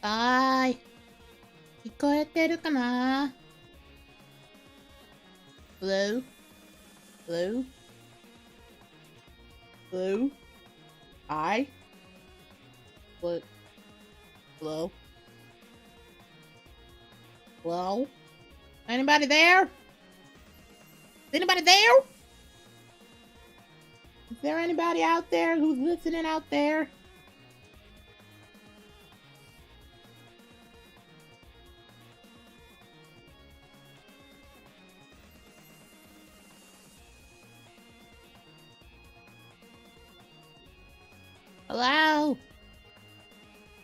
はーい。聞こえてるかな？ Hello? Hello? Hello? Hi? What? Hello? Hello? Anybody there? Anybody there? Is there anybody out there who's listening out there? Hello?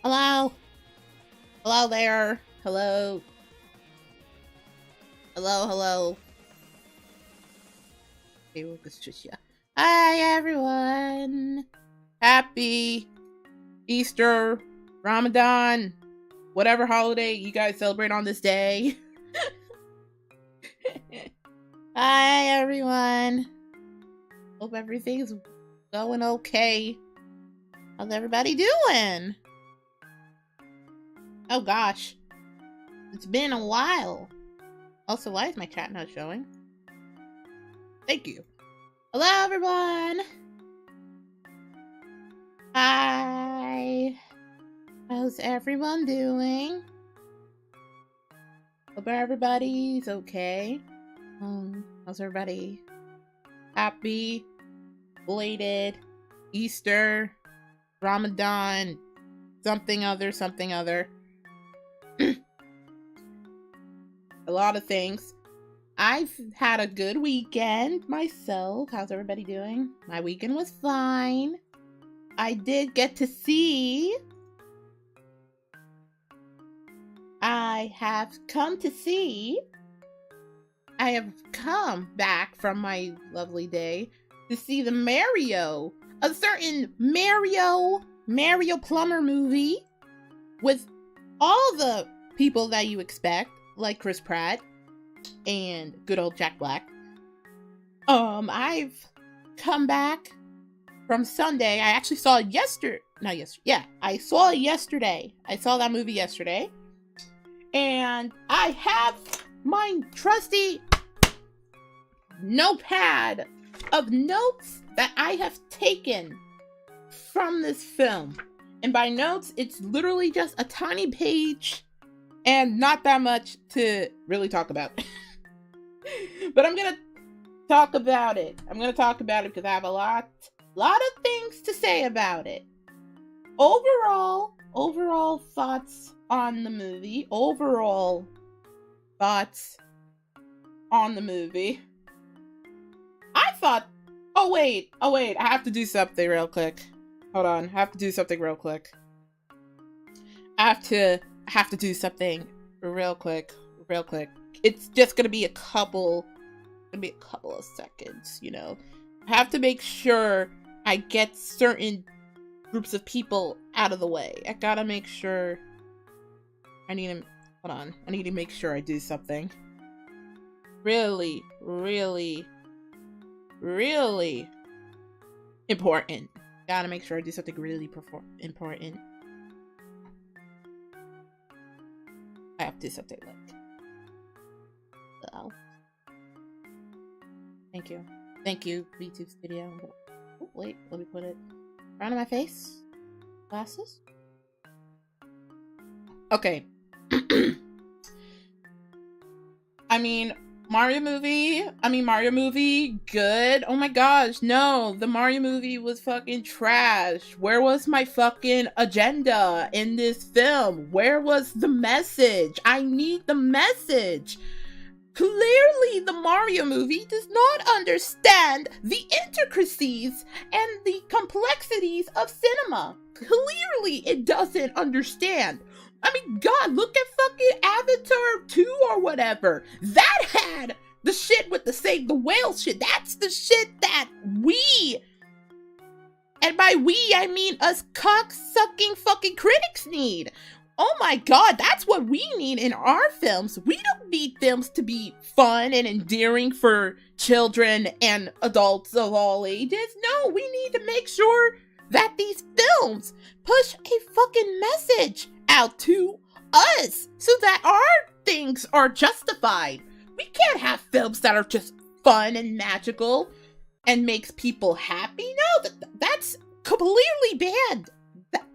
Hello? Hello there? Hello? Hello, hello? Hi, everyone! Happy Easter, Ramadan, whatever holiday you guys celebrate on this day. Hi, everyone! Hope everything's going okay. How's everybody doing? Oh gosh. It's been a while. Also, why is my chat not showing? Thank you. Hello, everyone! Hi! How's everyone doing? Hope everybody's okay. How's everybody? Happy, belated, Easter, Ramadan, something other. A lot of things. I've had a good weekend myself. How's everybody doing? My weekend was fine. I did get to see. I have come back from my lovely day to see the a certain Mario Plumber movie with all the people that you expect, like Chris Pratt and good old Jack Black. I've come back from Sunday. I actually saw it I saw it yesterday. I saw that movie yesterday. And I have my trusty notepad of notes that I have taken from this film. And by notes, it's literally just a tiny page and not that much to really talk about. But I'm gonna talk about it. Because I have a lot of things to say about it. Overall thoughts on the movie. I thought, oh wait, I have to do something real quick. Hold on, I have to do something real quick. It's just gonna be a couple of seconds, you know. I have to make sure I get certain groups of people out of the way. I gotta make sure. I need to make sure I do something really important. Gotta make sure I do something really important. I have to do something like. Oh. Thank you, VTube Studio. Oh, wait, let me put it around my face. Glasses. Okay. Mario movie, good. Oh my gosh, no, the Mario movie was fucking trash. Where was my fucking agenda in this film? Where was the message? I need the message. Clearly, the Mario movie does not understand the intricacies and the complexities of cinema. Clearly, it doesn't understand. God, look at fucking Avatar 2 or whatever. That had the shit with the save the whale shit. That's the shit that we, and by we, I mean us cock-sucking fucking critics need. Oh my god, that's what we need in our films. We don't need films to be fun and endearing for children and adults of all ages. No, we need to make sure that these films push a fucking message out to us so that our things are justified. We can't have films that are just fun and magical and makes people happy. No, that's clearly banned.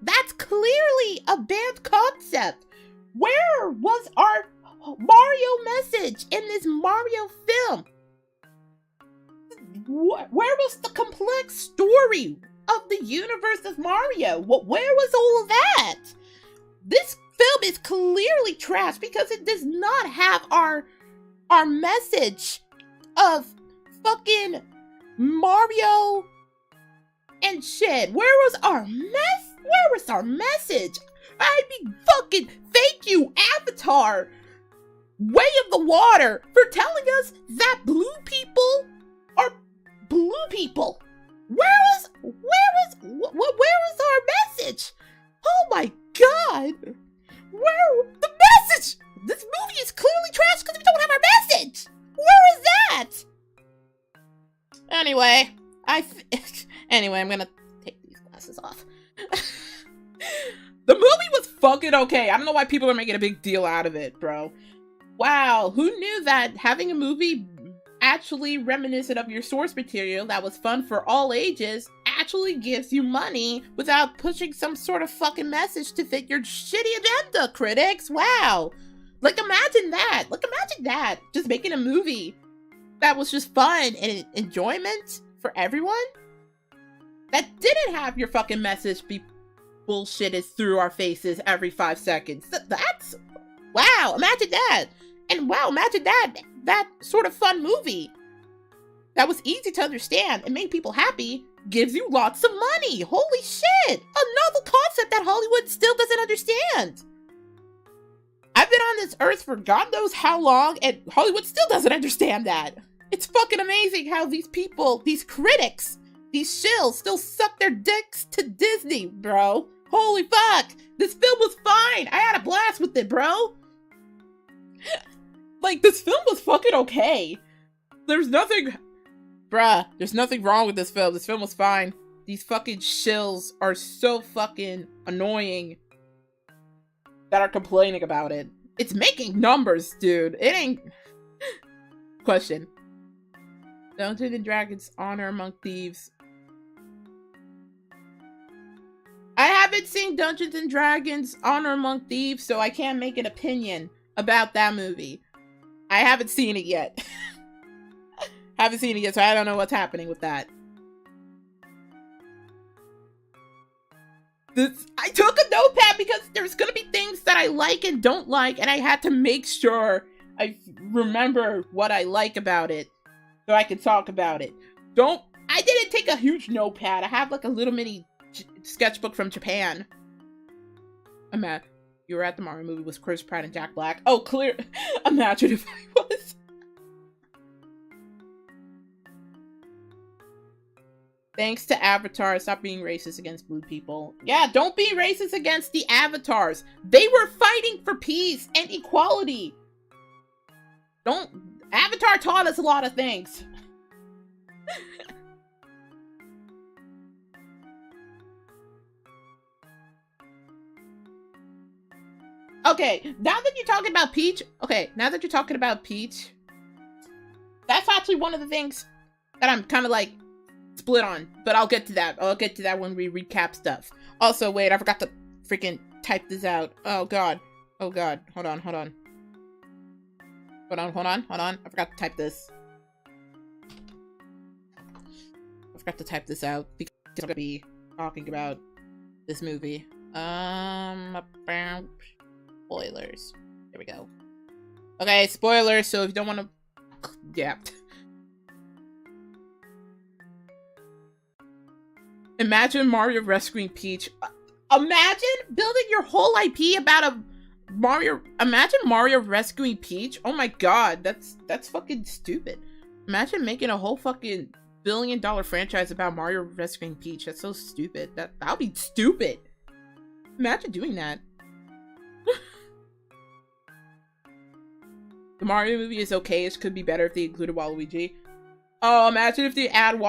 That's clearly a banned concept. Where was our Mario message in this Mario film? Where was the complex story of the universe of Mario? Where was all of that? This film is clearly trash because it does not have our message of fucking Mario and shit. Where was our message? I'd be fucking thank you, Avatar, Way of the Water, for telling us that blue people are blue people. Where was our message? Oh my god. Where the message? This movie is clearly trash because we don't have our message. Where is that? Anyway, I'm gonna take these glasses off. The movie was fucking okay. I don't know why people are making a big deal out of it, bro. Wow, who knew that having a movie actually reminiscent of your source material that was fun for all ages actually gives you money without pushing some sort of fucking message to fit your shitty agenda, critics? Wow. Like, imagine that. Just making a movie that was just fun and enjoyment for everyone that didn't have your fucking message be bullshitted through our faces every 5 seconds. That's wow, imagine that. And wow, imagine that sort of fun movie that was easy to understand and made people happy gives you lots of money. Holy shit, a novel concept that Hollywood still doesn't understand. I've been on this earth for God knows how long, and Hollywood still doesn't understand that. It's fucking amazing how these people, these critics, these shills still suck their dicks to Disney, bro. Holy fuck! This film was fine! I had a blast with it, bro! Like, this film was fucking okay. There's nothing wrong with this film. This film was fine. These fucking shills are so fucking annoying that are complaining about it. It's making numbers, dude. It ain't... Question. Dungeons and Dragons Honor Among Thieves. I haven't seen Dungeons and Dragons Honor Among Thieves, so I can't make an opinion about that movie. I haven't seen it yet. So I don't know what's happening with that. I took a notepad because there's gonna be things that I like and don't like, and I had to make sure I remember what I like about it so I can talk about it. I didn't take a huge notepad. I have like a little mini sketchbook from Japan. You were at the Mario movie with Chris Pratt and Jack Black. Oh, clear. Imagine if I was. Thanks to Avatar, stop being racist against blue people. Yeah, don't be racist against the Avatars. They were fighting for peace and equality. Avatar taught us a lot of things. Okay, now that you're talking about Peach, that's actually one of the things that I'm kind of like split on, but I'll get to that. When we recap stuff. Also, wait, I forgot to freaking type this out. Oh god. Hold on. I forgot to type this. Out because I'm gonna be talking about this movie. Spoilers. There we go. Okay, spoilers, so if you don't want to... Yeah. Imagine Mario rescuing Peach. Imagine building your whole IP about a Mario... Imagine Mario rescuing Peach? Oh my god, that's fucking stupid. Imagine making a whole fucking billion-dollar franchise about Mario rescuing Peach. That's so stupid. That'll be stupid. Imagine doing that. The Mario movie is okay. It could be better if they included Waluigi. Oh, imagine if they add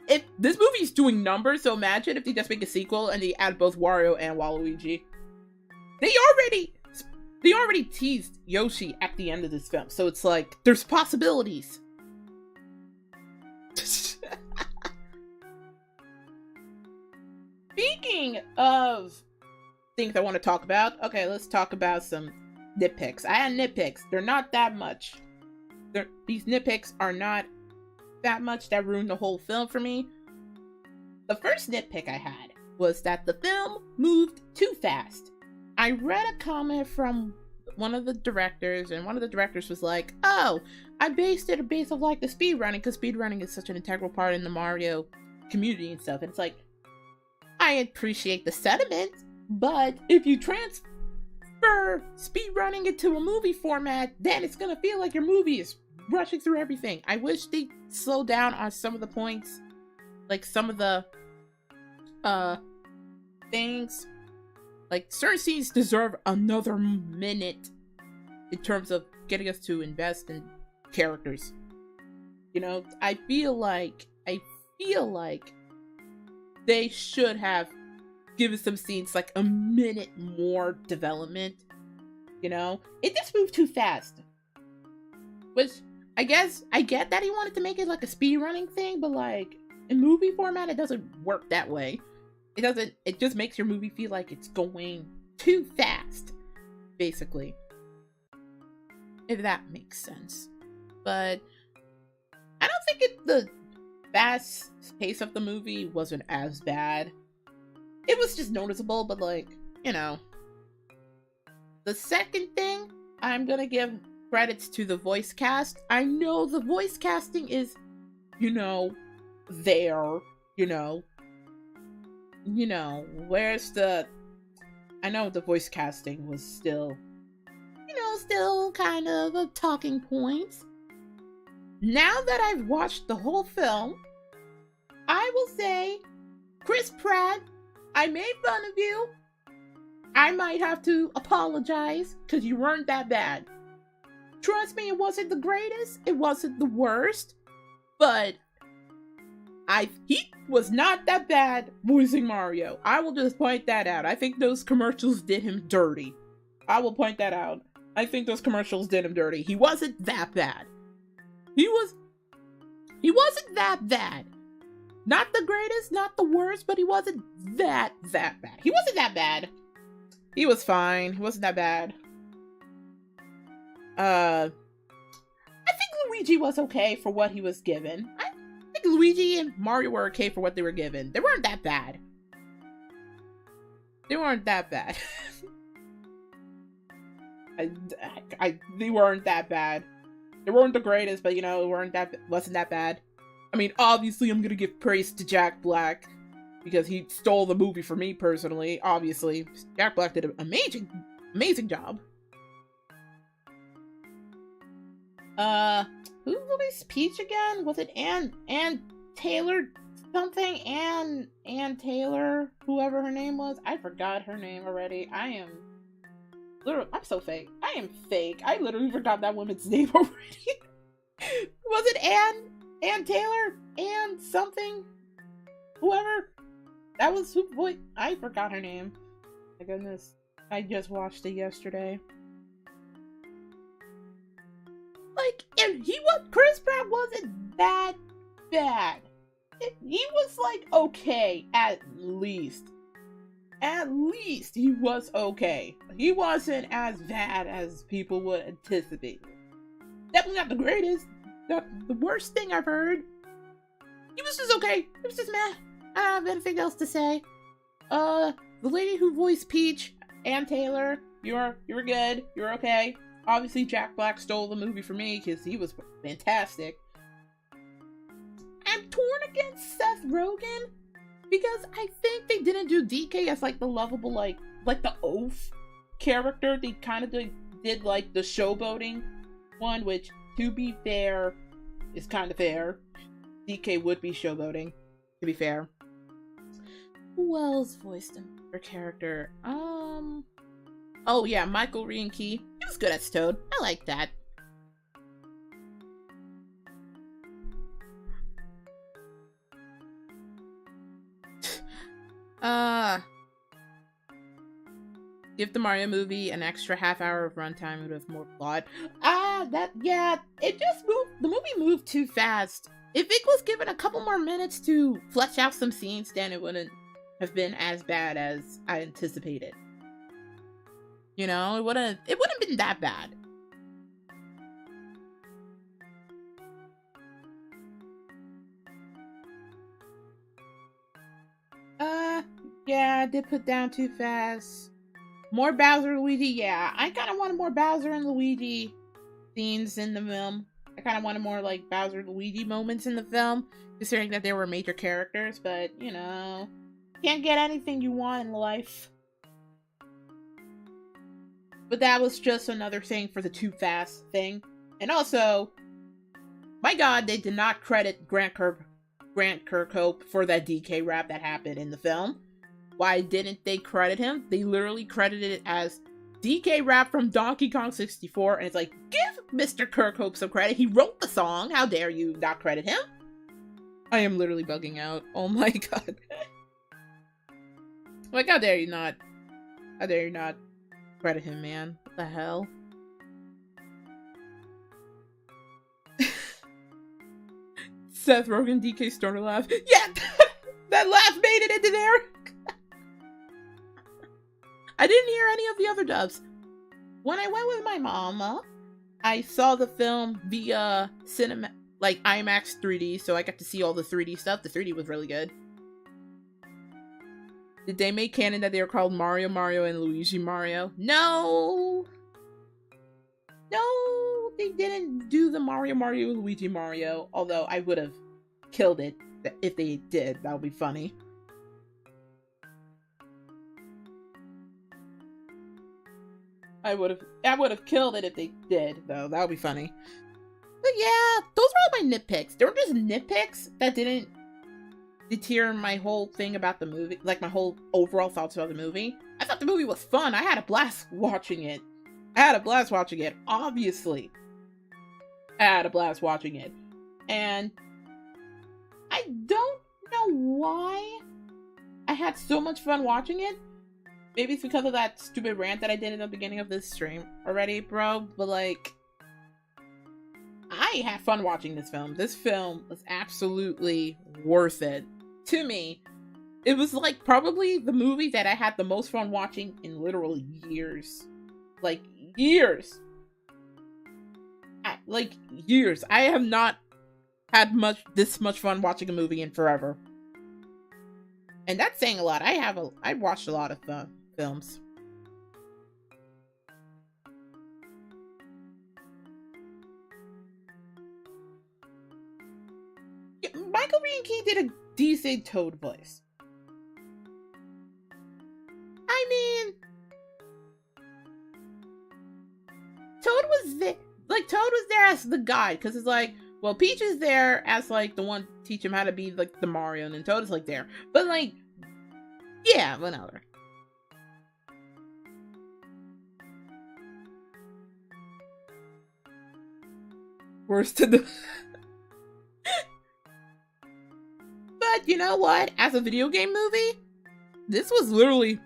If this movie's doing numbers, so imagine if they just make a sequel and they add both Wario and Waluigi. they already teased Yoshi at the end of this film, so it's like there's possibilities. Speaking of things I want to talk about, okay, let's talk about some nitpicks. I had nitpicks. They're not that much. These nitpicks are not that much that ruined the whole film for me. The first nitpick I had was that the film moved too fast. I read a comment from one of the directors, and one of the directors was like, oh, I based it based off like the speedrunning, because speedrunning is such an integral part in the Mario community and stuff. And it's like, I appreciate the sentiment, but if you transfer speedrunning into a movie format, then it's gonna feel like your movie is rushing through everything. I wish they slowed down on some of the points, like some of the things. Like, certain scenes deserve another minute in terms of getting us to invest in characters. You know, I feel like they should have given some scenes like a minute more development. You know, it just moved too fast. Which, I guess, I get that he wanted to make it like a speedrunning thing, but like, in movie format, it doesn't work that way. It just makes your movie feel like it's going too fast, basically. If that makes sense. But I don't think the fast pace of the movie wasn't as bad. It was just noticeable, but like, you know. The second thing, I'm gonna give credits to the voice cast. I know the voice casting is, you know, there, you know, where's the... I know the voice casting was still, you know, still kind of a talking point. Now that I've watched the whole film, I will say, Chris Pratt, I made fun of you. I might have to apologize, because you weren't that bad. Trust me, it wasn't the greatest, it wasn't the worst, but he was not that bad voicing Mario. I will just point that out. I think those commercials did him dirty. I will point that out. I think those commercials did him dirty. He wasn't that bad. He wasn't that bad. Not the greatest, not the worst, but he wasn't that bad. He wasn't that bad. He was fine. He wasn't that bad. I think Luigi was okay for what he was given. I think Luigi and Mario were okay for what they were given. They weren't that bad. They weren't that bad. They weren't that bad. They weren't the greatest, but you know, wasn't that bad. I mean, obviously I'm gonna give praise to Jack Black, because he stole the movie for me personally, obviously. Jack Black did an amazing job. Who voiced Peach again? Was it Ann Taylor something? Ann Taylor, whoever her name was? I forgot her name already. I'm so fake. I am fake. I literally forgot that woman's name already. Was it Ann Taylor? Ann something? Whoever? That was who voiced... I forgot her name. My goodness. I just watched it yesterday. Like, Chris Pratt wasn't that bad. He was, like, okay, at least. At least he was okay. He wasn't as bad as people would anticipate. Definitely not the greatest. Not the worst thing I've heard. He was just okay. It was just meh. I don't have anything else to say. The lady who voiced Peach, Ann Taylor, you were good. You were okay. Obviously, Jack Black stole the movie for me because he was fantastic. I'm torn against Seth Rogen because I think they didn't do DK as like the lovable, like the oaf character. They kind of did like the showboating one, which, to be fair, is kind of fair. DK would be showboating, to be fair. Who else voiced her character? Oh yeah, Michael Reinke. He was good as Toad. I like that. Give the Mario movie an extra half hour of runtime with more plot. The movie moved too fast. If it was given a couple more minutes to flesh out some scenes, then it wouldn't have been as bad as I anticipated. You know, it wouldn't been that bad. Yeah, I did put down too fast. More Bowser Luigi, yeah. I kind of wanted more Bowser and Luigi scenes in the film. I kind of wanted more, like, Bowser Luigi moments in the film, considering that they were major characters, but, you know, can't get anything you want in life. But that was just another thing for the too fast thing. And also, my god, they did not credit Grant Kirkhope for that DK rap that happened in the film. Why didn't they credit him? They literally credited it as DK rap from Donkey Kong 64, and it's like, give Mr. Kirkhope some credit. He wrote the song. How dare you not credit him? I am literally bugging out. Oh my god. Like, how dare you not credit him, man? What the hell? Seth Rogen, DK Stoner laugh. Yeah! That laugh made it into there! I didn't hear any of the other dubs. When I went with my mama, I saw the film via IMAX 3D, so I got to see all the 3D stuff. The 3D was really good. Did they make canon that they were called Mario, and Luigi Mario? No! No, they didn't do the Mario, Luigi Mario. Although I would have killed it if they did. That would be funny. I would have killed it if they did, though. That would be funny. But yeah, those were all my nitpicks. They were just nitpicks that didn't deter my whole thing about the movie, like my whole overall thoughts about the movie. I thought the movie was fun. I had a blast watching it. Obviously. I had a blast watching it. And I don't know why I had so much fun watching it. Maybe it's because of that stupid rant that I did in the beginning of this stream already, bro. But, like, I had fun watching this film. This film was absolutely worth it. To me, it was, like, probably the movie that I had the most fun watching in literal years. Like, years. Years. I have not had this much fun watching a movie in forever. And that's saying a lot. I watched a lot of films. Yeah, Michael Bianchi did a decent Toad voice. I mean, Toad was there. Like, Toad was there as the guide, because it's like, well, Peach is there as, like, the one to teach him how to be, like, the Mario, and then Toad is, like, there. But, like, yeah, whatever. Worst to the... But, you know what? As a video game movie, this was literally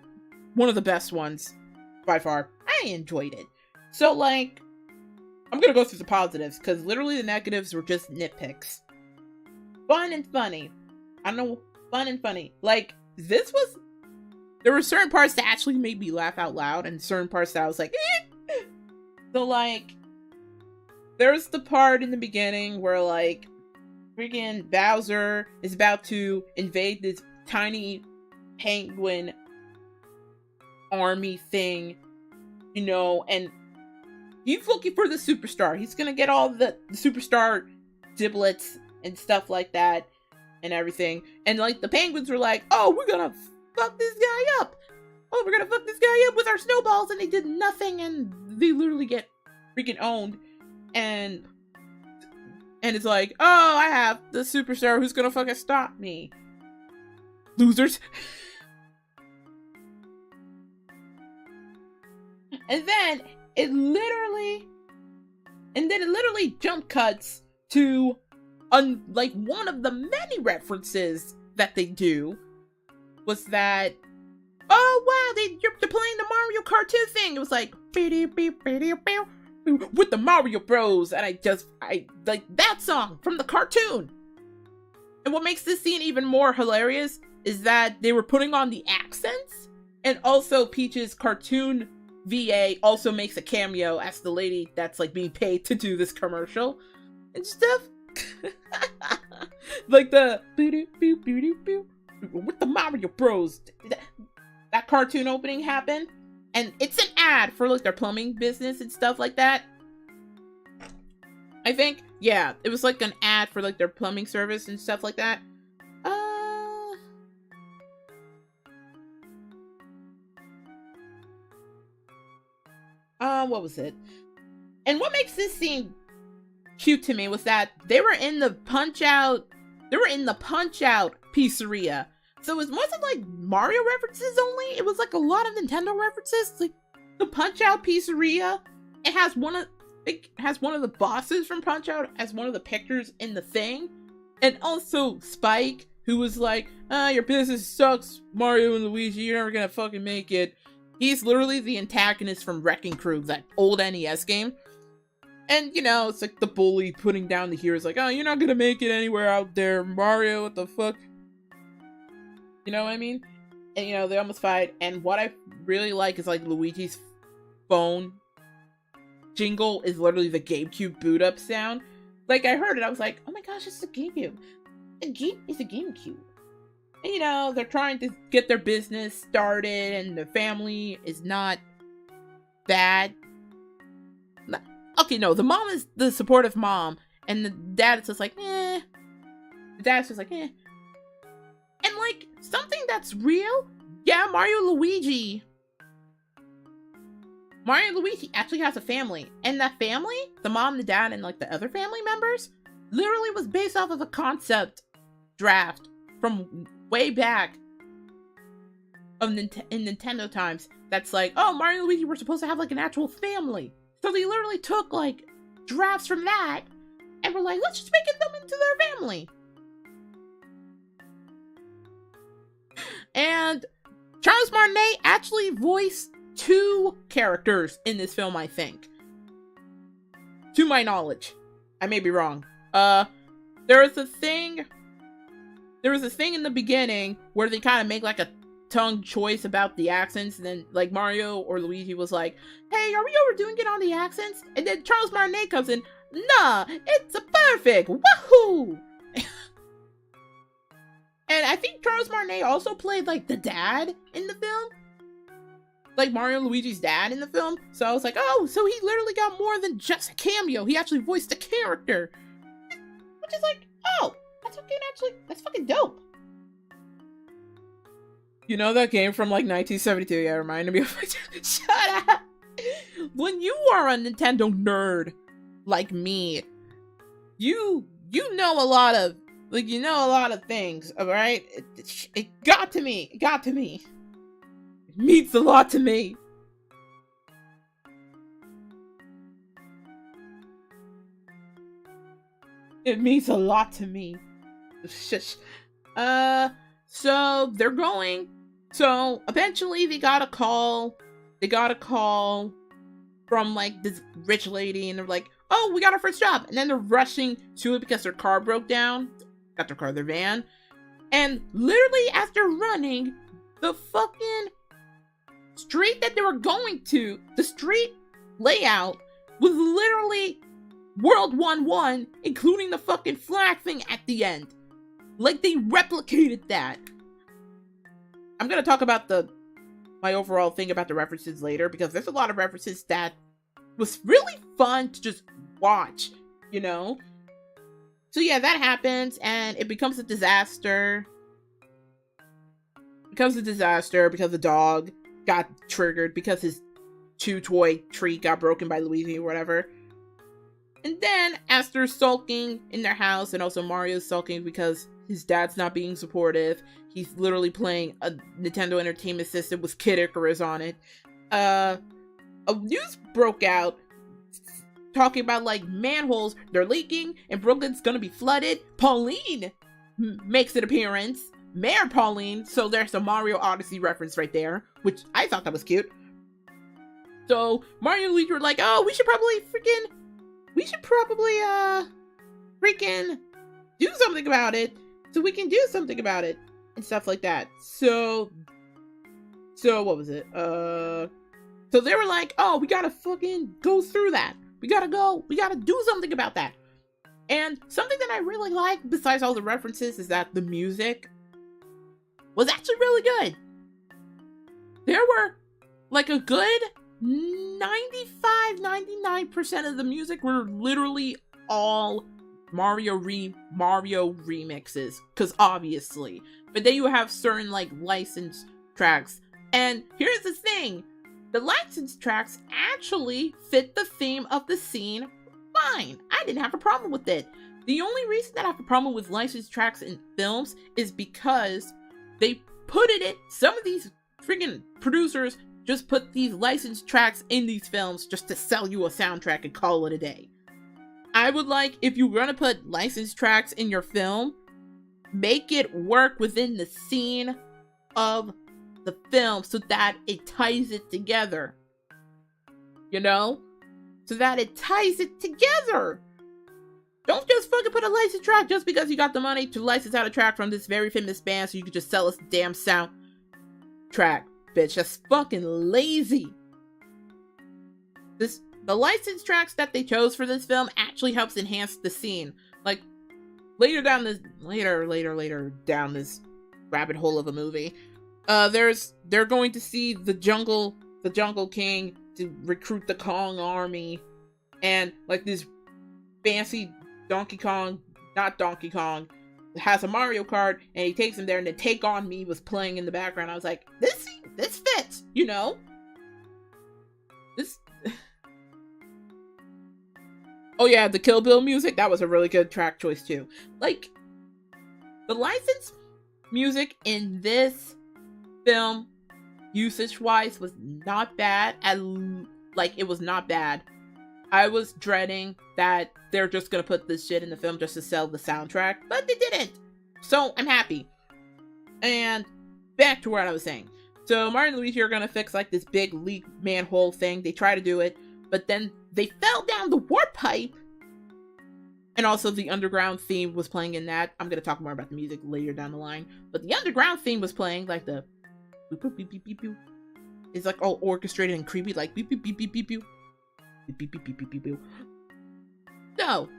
one of the best ones, by far. I enjoyed it. So, like, I'm gonna go through the positives, because literally the negatives were just nitpicks. Fun and funny. I don't know, fun and funny. Like, there were certain parts that actually made me laugh out loud, and certain parts that I was like, eh! So, like, there's the part in the beginning where, like, freaking Bowser is about to invade this tiny penguin army thing, you know, and he's looking for the superstar. He's gonna get all the superstar giblets and stuff like that and everything. And, like, the penguins were like, oh, we're gonna fuck this guy up. Oh, we're gonna fuck this guy up with our snowballs. And they did nothing, and they literally get freaking owned. And it's like, oh, I have the superstar who's gonna fucking stop me. Losers. And then it literally jump cuts to like one of the many references that they do was that oh wow, they're playing the Mario cartoon thing. It was like with the Mario Bros, and I like that song from the cartoon. And what makes this scene even more hilarious is that they were putting on the accents, and also Peach's cartoon VA also makes a cameo as the lady that's like being paid to do this commercial and stuff. Like the with the Mario Bros. That cartoon opening happened, and it's an ad for like their plumbing business and stuff like that. I think, yeah, it was like an ad for like their plumbing service and stuff like that. What was it? And what makes this scene cute to me was that they were in the Punch-Out pizzeria. So it wasn't like Mario references only. It was like a lot of Nintendo references. Like the Punch-Out pizzeria, it has one of the bosses from Punch-Out as one of the pictures in the thing. And also Spike, who was like, your business sucks, Mario and Luigi, you're never gonna fucking make it. He's literally the antagonist from Wrecking Crew, that old NES game. And, you know, it's like the bully putting down the heroes, like, oh, you're not gonna make it anywhere out there, Mario, what the fuck? You know what I mean? And, you know, they almost fight. And what I really like is, like, Luigi's phone jingle is literally the GameCube boot up sound. Like, I heard it, I was like, oh my gosh, it's the GameCube. It's a GameCube. And, you know, they're trying to get their business started, and the family is not bad. Okay, no, the mom is the supportive mom, and the dad is just like, eh. The dad's just like, eh. And, like, something that's real, yeah, Mario and Luigi actually has a family. And that family, the mom, the dad, and, like, the other family members, literally was based off of a concept draft from way back in Nintendo times. That's like, oh, Mario and Luigi were supposed to have, like, an actual family. So they literally took, like, drafts from that, and were like, let's just make them into their family. And Charles Martinet actually voiced 2 characters in this film, I think. To my knowledge. I may be wrong. There was a thing in the beginning where they kind of make, like, a tongue choice about the accents, and then, like, Mario or Luigi was like, hey, are we overdoing it on the accents? And then Charles Martinet comes in, nah, it's a perfect, woohoo! And I think Charles Martinet also played, like, the dad in the film. Like, Mario and Luigi's dad in the film. So I was like, oh, so he literally got more than just a cameo. He actually voiced a character. Which is like, oh, that's fucking dope. You know that game from, like, 1972? Yeah, it reminded me of it. Shut up! When you are a Nintendo nerd, like me, you know a lot of, like, you know a lot of things, alright? It got to me. It got to me. It means a lot to me. It means a lot to me. Shush. So they're going. So eventually they got a call. They got a call from, like, this rich lady, and they're like, oh, we got our first job. And then they're rushing to it because their car broke down. Not their car, their van. And literally after running, the fucking street that they were going to, the street layout was literally World 1-1, including the fucking flag thing at the end. Like, they replicated that. I'm gonna talk about my overall thing about the references later, because there's a lot of references that was really fun to just watch, you know? So yeah, that happens, and it becomes a disaster. It becomes a disaster because the dog got triggered, because his chew-toy treat got broken by Luigi or whatever. And then, as they're sulking in their house, and also Mario's sulking because his dad's not being supportive, he's literally playing a Nintendo Entertainment System with Kid Icarus on it. A news broke out talking about, like, manholes, they're leaking, and Brooklyn's gonna be flooded. Pauline makes an appearance. Mayor Pauline, so there's a Mario Odyssey reference right there, which I thought that was cute. So Mario and Luigi were like, oh, we should probably freaking do something about it, so we can do something about it, and stuff like that. So what was it? So they were like, oh, we gotta fucking go through that. We gotta do something about that. And something that I really like, besides all the references, is that the music was actually really good. There were like a good 99% of the music were literally all Mario remixes, because obviously. But then you have certain like licensed tracks. And here's the thing, the licensed tracks actually fit the theme of the scene fine. I didn't have a problem with it. The only reason that I have a problem with licensed tracks in films is because they put it in, some of these freaking producers just put these licensed tracks in these films just to sell you a soundtrack and call it a day. I would like, if you're gonna put licensed tracks in your film, make it work within the scene of the film so that it ties it together. You know? So that it ties it together. Don't just fucking put a licensed track just because you got the money to license out a track from this very famous band so you can just sell us a damn soundtrack. Bitch, that's fucking lazy. The licensed tracks that they chose for this film actually helps enhance the scene. Like, later down this rabbit hole of a movie, they're going to see the jungle king to recruit the Kong army, and like this fancy Donkey Kong, not Donkey Kong, has a Mario Kart, and he takes him there, and the Take On Me was playing in the background. I was like, this fits, you know? This... Oh yeah, the Kill Bill music, that was a really good track choice too. Like, the licensed music in this film, usage-wise, was not bad. It was not bad. I was dreading that they're just gonna put this shit in the film just to sell the soundtrack, but they didn't. So I'm happy. And back to what I was saying. So Mario and Luigi are gonna fix like this big leak manhole thing. They try to do it, but then they fell down the warp pipe. And also the underground theme was playing in that. I'm gonna talk more about the music later down the line. But the underground theme was playing, like the boop boop beep beep beep beep. It's like all orchestrated and creepy, like beep beep beep beep beep beep. Beep beep beep beep beep beep beep. No.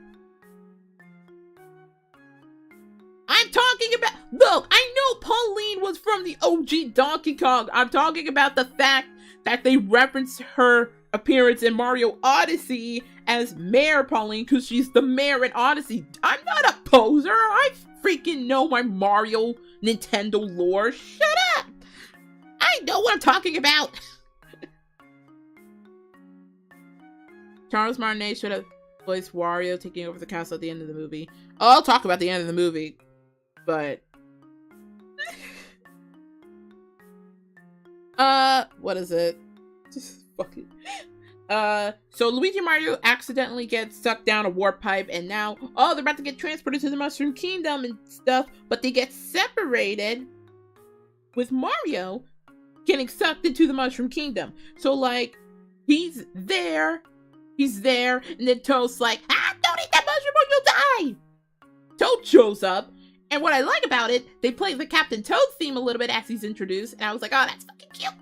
I'm talking about, look, I know Pauline was from the OG Donkey Kong. I'm talking about the fact that they referenced her appearance in Mario Odyssey as Mayor Pauline because she's the mayor in Odyssey. I'm not a poser. I freaking know my Mario Nintendo lore. Shut up. I know what I'm talking about. Charles Martinet should have voiced Wario taking over the castle at the end of the movie. Oh, I'll talk about the end of the movie, but what is it? Just fucking so Luigi and Mario accidentally get sucked down a warp pipe, and now they're about to get transported to the Mushroom Kingdom and stuff, but they get separated with Mario getting sucked into the Mushroom Kingdom. So like he's there, and then Toad's like, don't eat that mushroom or you'll die! Toad shows up, and what I like about it, they play the Captain Toad theme a little bit as he's introduced, and I was like, oh, that's fucking cute!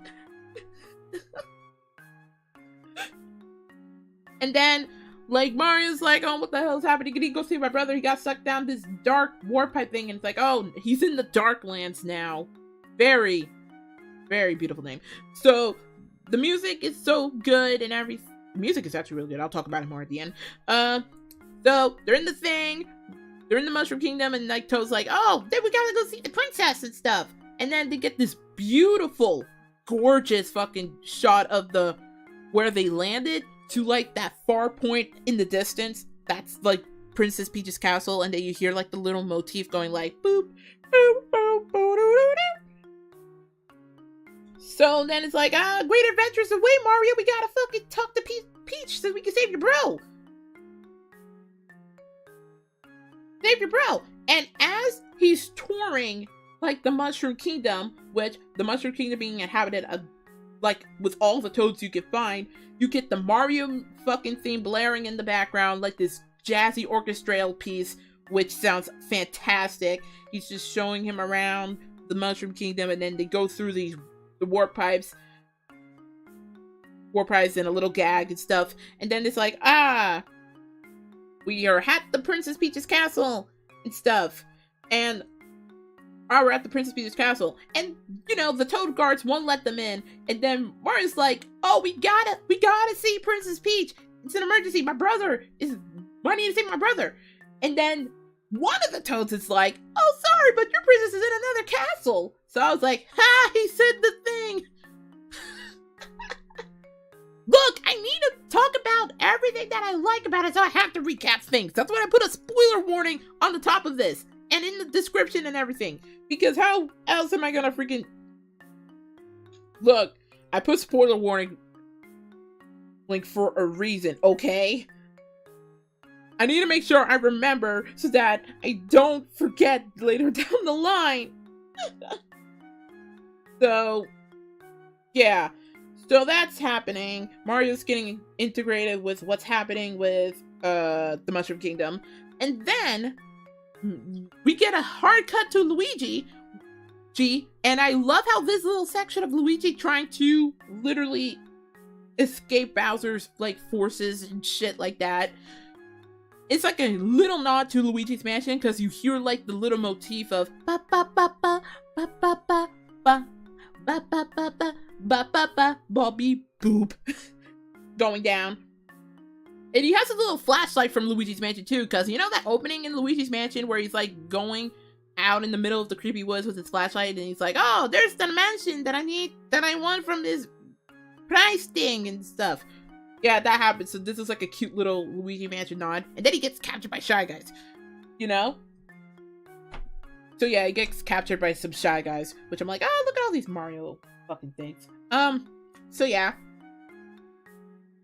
And then, like, Mario's like, oh, what the hell is happening? Can he go see my brother? He got sucked down this dark warp pipe thing, and it's like, oh, he's in the Darklands now. Very, very beautiful name. So, the music is so good and everything. The music is actually really good. I'll talk about it more at the end. So, they're in the thing. They're in the Mushroom Kingdom, and like Toad's like, oh, then we gotta go see the princess and stuff. And then they get this beautiful, gorgeous fucking shot of where they landed to like that far point in the distance. That's like Princess Peach's castle, and then you hear like the little motif going like boop, boop, boop, boop, doo, doo, doo. So then it's like, great adventures away, Mario. We gotta fucking talk to Peach so we can save your bro. Save your bro. And as he's touring like the Mushroom Kingdom, which the Mushroom Kingdom being inhabited like with all the toads you can find, you get the Mario fucking theme blaring in the background, like this jazzy orchestral piece, which sounds fantastic. He's just showing him around the Mushroom Kingdom, and then they go through the warp pipes and a little gag and stuff, and then it's like, we are at the Princess Peach's castle and stuff, and we're at the Princess Peach's castle, and you know the Toad guards won't let them in, and then Mario's like, "Oh, we gotta see Princess Peach. It's an emergency. I need to see my brother." And then one of the Toads is like, "Oh, sorry, but your princess is in another castle." So I was like, "Ha! He said the thing." Look, I need to talk about everything that I like about it, so I have to recap things. That's why I put a spoiler warning on the top of this and in the description and everything. Because how else am I gonna freaking... Look, I put spoiler warning link for a reason, okay? I need to make sure I remember so that I don't forget later down the line. So, yeah. So that's happening. Mario's getting integrated with what's happening with the Mushroom Kingdom. And then we get a hard cut to Luigi. And I love how this little section of Luigi trying to literally escape Bowser's like forces and shit like that. It's like a little nod to Luigi's Mansion because you hear like the little motif of ba ba ba ba ba ba ba ba ba ba ba ba ba ba ba Bobby boop going down. And he has a little flashlight from Luigi's Mansion too, because you know that opening in Luigi's Mansion where he's like going out in the middle of the creepy woods with his flashlight, and he's like, "Oh, there's the mansion that I want from this prize thing and stuff." Yeah, that happens. So this is like a cute little Luigi Mansion nod. And then he gets captured by Shy Guys. You know? So yeah, he gets captured by some Shy Guys. Which I'm like, oh, look at all these Mario fucking things. So yeah.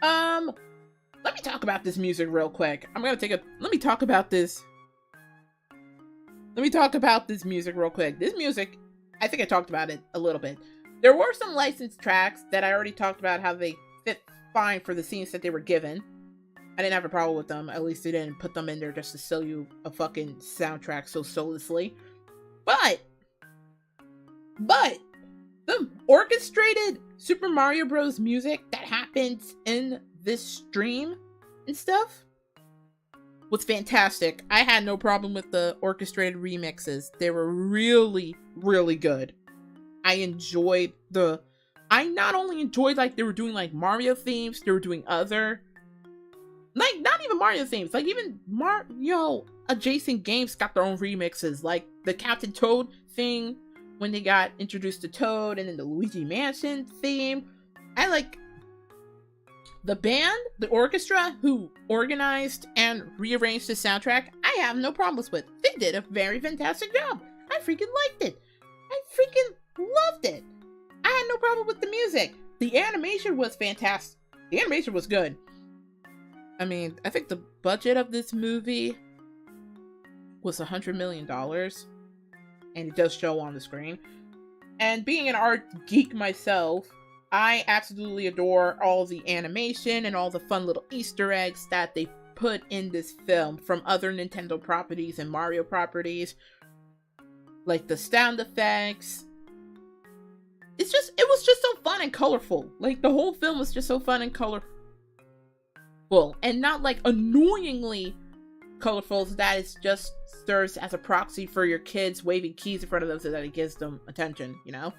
Let me talk about this music real quick. Let me talk about this music real quick. This music, I think I talked about it a little bit. There were some licensed tracks that I already talked about how they fit fine for the scenes that they were given. I didn't have a problem with them. At least they didn't put them in there just to sell you a fucking soundtrack so soullessly. But the orchestrated Super Mario Bros. Music that happens in this stream and stuff was fantastic. I had no problem with the orchestrated remixes. They were really, really good. I not only enjoyed like they were doing like Mario themes, they were doing other like not even Mario themes, like even Mario adjacent games got their own remixes, like the Captain Toad thing when they got introduced to Toad, and then the Luigi Mansion theme. I like the band, the orchestra who organized and rearranged the soundtrack. I have no problems with. They did a very fantastic job. I freaking liked it. I freaking loved it. I had no problem with the music. The animation was fantastic. The animation was good. I mean, I think the budget of this movie was $100 million. And it does show on the screen. And being an art geek myself, I absolutely adore all the animation and all the fun little Easter eggs that they put in this film from other Nintendo properties and Mario properties. Like the sound effects. It was just so fun and colorful. Like, the whole film was just so fun and colorful. And not, like, annoyingly colorful, so that it just serves as a proxy for your kids waving keys in front of them so that it gives them attention, you know?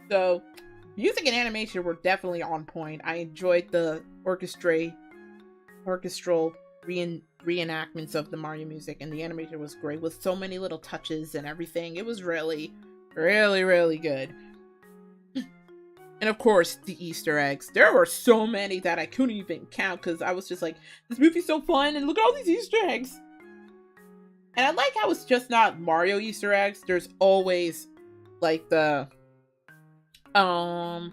So, music and animation were definitely on point. I enjoyed the orchestral reenactments of the Mario music, and the animation was great with so many little touches and everything. It was really, really, really good. And of course, the Easter eggs. There were so many that I couldn't even count because I was just like, this movie's so fun and look at all these Easter eggs. And I like how it's just not Mario Easter eggs. There's always like the and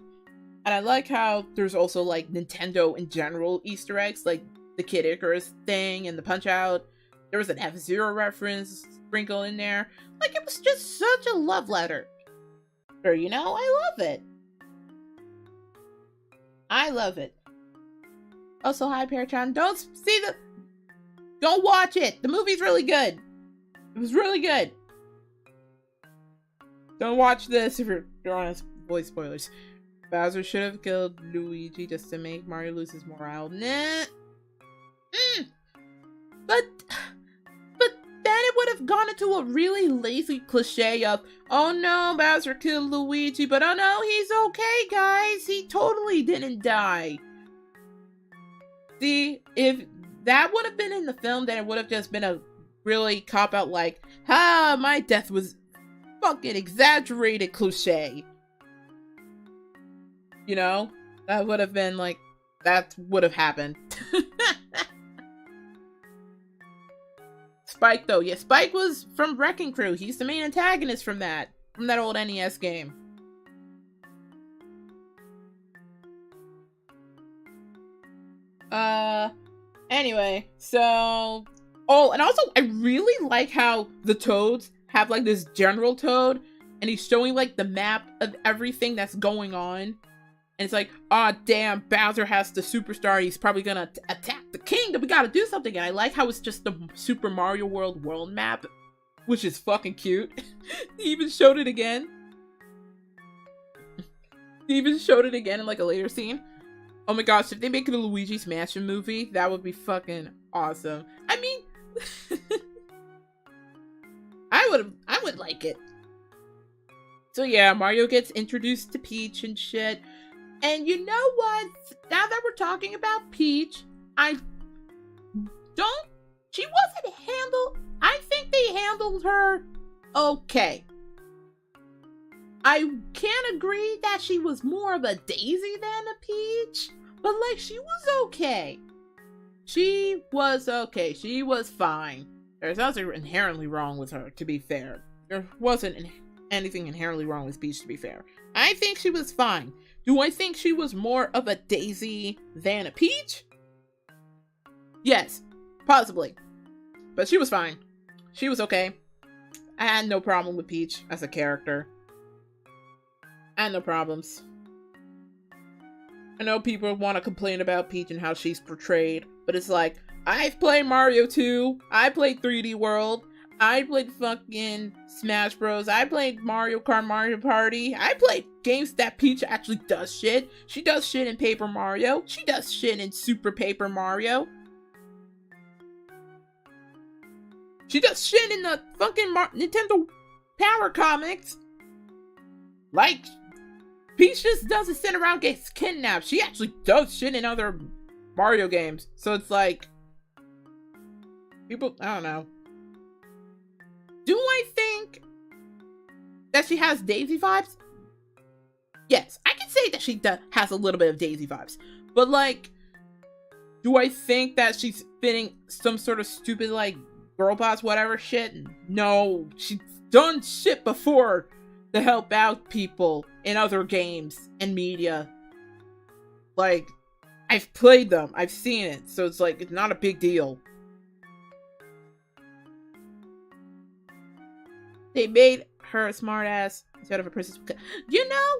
I like how there's also like Nintendo in general Easter eggs. Like the Kid Icarus thing and the Punch Out. There was an F-Zero reference sprinkled in there. Like, it was just such a love letter. Or, you know, I love it. I love it. Also, hi, Parachan. Don't watch it. The movie's really good. It was really good. Don't watch this if you're on voice spoilers. Bowser should have killed Luigi just to make Mario lose his morale. Nah. But then it would have gone into a really lazy cliche of, oh no, Bowser killed Luigi, but oh no, he's okay, guys. He totally didn't die. See, if that would have been in the film, then it would have just been a really cop-out like, my death was fucking exaggerated cliche. You know? That would have been like, that would have happened. Spike though, yeah, Spike was from Wrecking Crew. He's the main antagonist from that old NES game. Anyway, so, oh, and also I really like how the Toads have like this General Toad, and he's showing like the map of everything that's going on. And it's like, oh damn, Bowser has the superstar. He's probably gonna attack the kingdom. We gotta do something. And I like how it's just the Super Mario world map, which is fucking cute. He even showed it again. He even showed it again in like a later scene. Oh my gosh, if they make it a Luigi's Mansion movie, that would be fucking awesome. I mean, I would like it. So yeah, Mario gets introduced to Peach and shit. And you know what? Now that we're talking about Peach, I think they handled her okay. I can't agree that she was more of a Daisy than a Peach, but like, she was okay. She was okay. She was fine. There's nothing inherently wrong with her, to be fair. There wasn't anything inherently wrong with Peach, to be fair. I think she was fine. Do I think she was more of a Daisy than a Peach? Yes, possibly. But she was fine. She was okay. I had no problem with Peach as a character. I had no problems. I know people want to complain about Peach and how she's portrayed, but it's like, I've played Mario 2, I played 3D World, I played fucking Smash Bros, I played Mario Kart, Mario Party, I played games that Peach actually does shit. She does shit in Paper Mario, she does shit in Super Paper Mario. She does shit in the fucking Nintendo Power Comics. Like, Peach just doesn't sit around gets kidnapped. She actually does shit in other Mario games. So it's like, people, I don't know. Do I think that she has Daisy vibes? Yes, I can say that she has a little bit of Daisy vibes. But like, do I think that she's spinning some sort of stupid like girl boss whatever shit? No, she's done shit before to help out people in other games and media. Like, I've played them, I've seen it, so it's like, it's not a big deal. They made her a smartass instead of a princess. You know,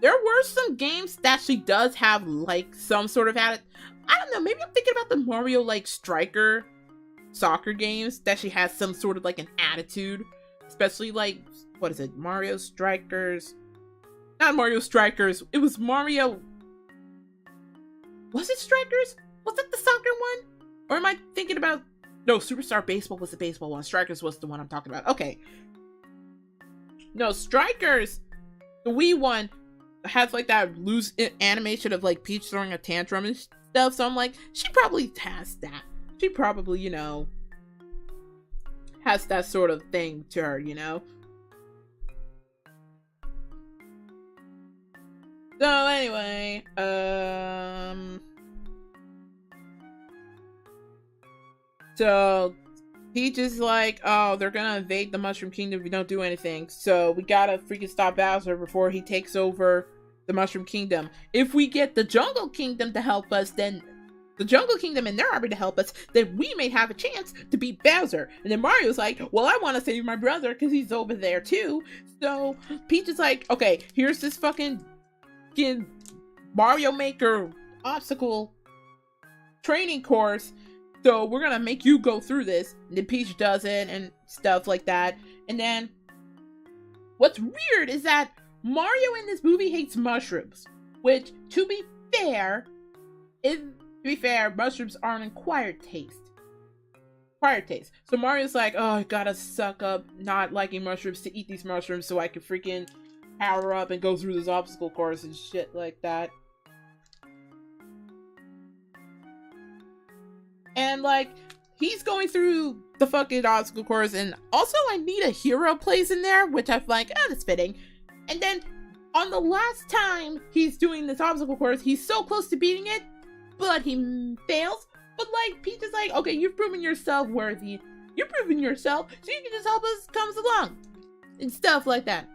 there were some games that she does have like some sort of I don't know, maybe I'm thinking about the Mario like striker soccer games that she has some sort of like an attitude. Especially like, what is it? Mario Strikers. Not Mario Strikers. It was Mario. Was it Strikers? Was it the soccer one? Or am I thinking about... No, Superstar Baseball was the baseball one. Strikers was the one I'm talking about. Okay. No, Strikers, the Wii one, has like that loose animation of like Peach throwing a tantrum and stuff. So I'm like, she probably has that. She probably, you know, has that sort of thing to her, you know? So anyway, so Peach is like, oh, they're gonna invade the Mushroom Kingdom if we don't do anything. So we gotta freaking stop Bowser before he takes over the Mushroom Kingdom. If we get the Jungle Kingdom to help us, then the Jungle Kingdom in their army to help us, then we may have a chance to beat Bowser. And then Mario's like, well, I want to save my brother because he's over there too. So Peach is like, okay, here's this fucking Mario Maker obstacle training course. So we're gonna make you go through this. And then Peach does it and stuff like that. And then what's weird is that Mario in this movie hates mushrooms. Which, to be fair, mushrooms are an acquired taste. So Mario's like, oh, I gotta suck up not liking mushrooms to eat these mushrooms so I can freaking power up and go through this obstacle course and shit like that. And like, he's going through the fucking obstacle course, and also I need a hero plays in there, which I'm like, oh, that's fitting. And then on the last time he's doing this obstacle course, he's so close to beating it, but he fails. But like, Peach is like, okay, you've proven yourself worthy. You've proven yourself, so you can just help us come along. And stuff like that.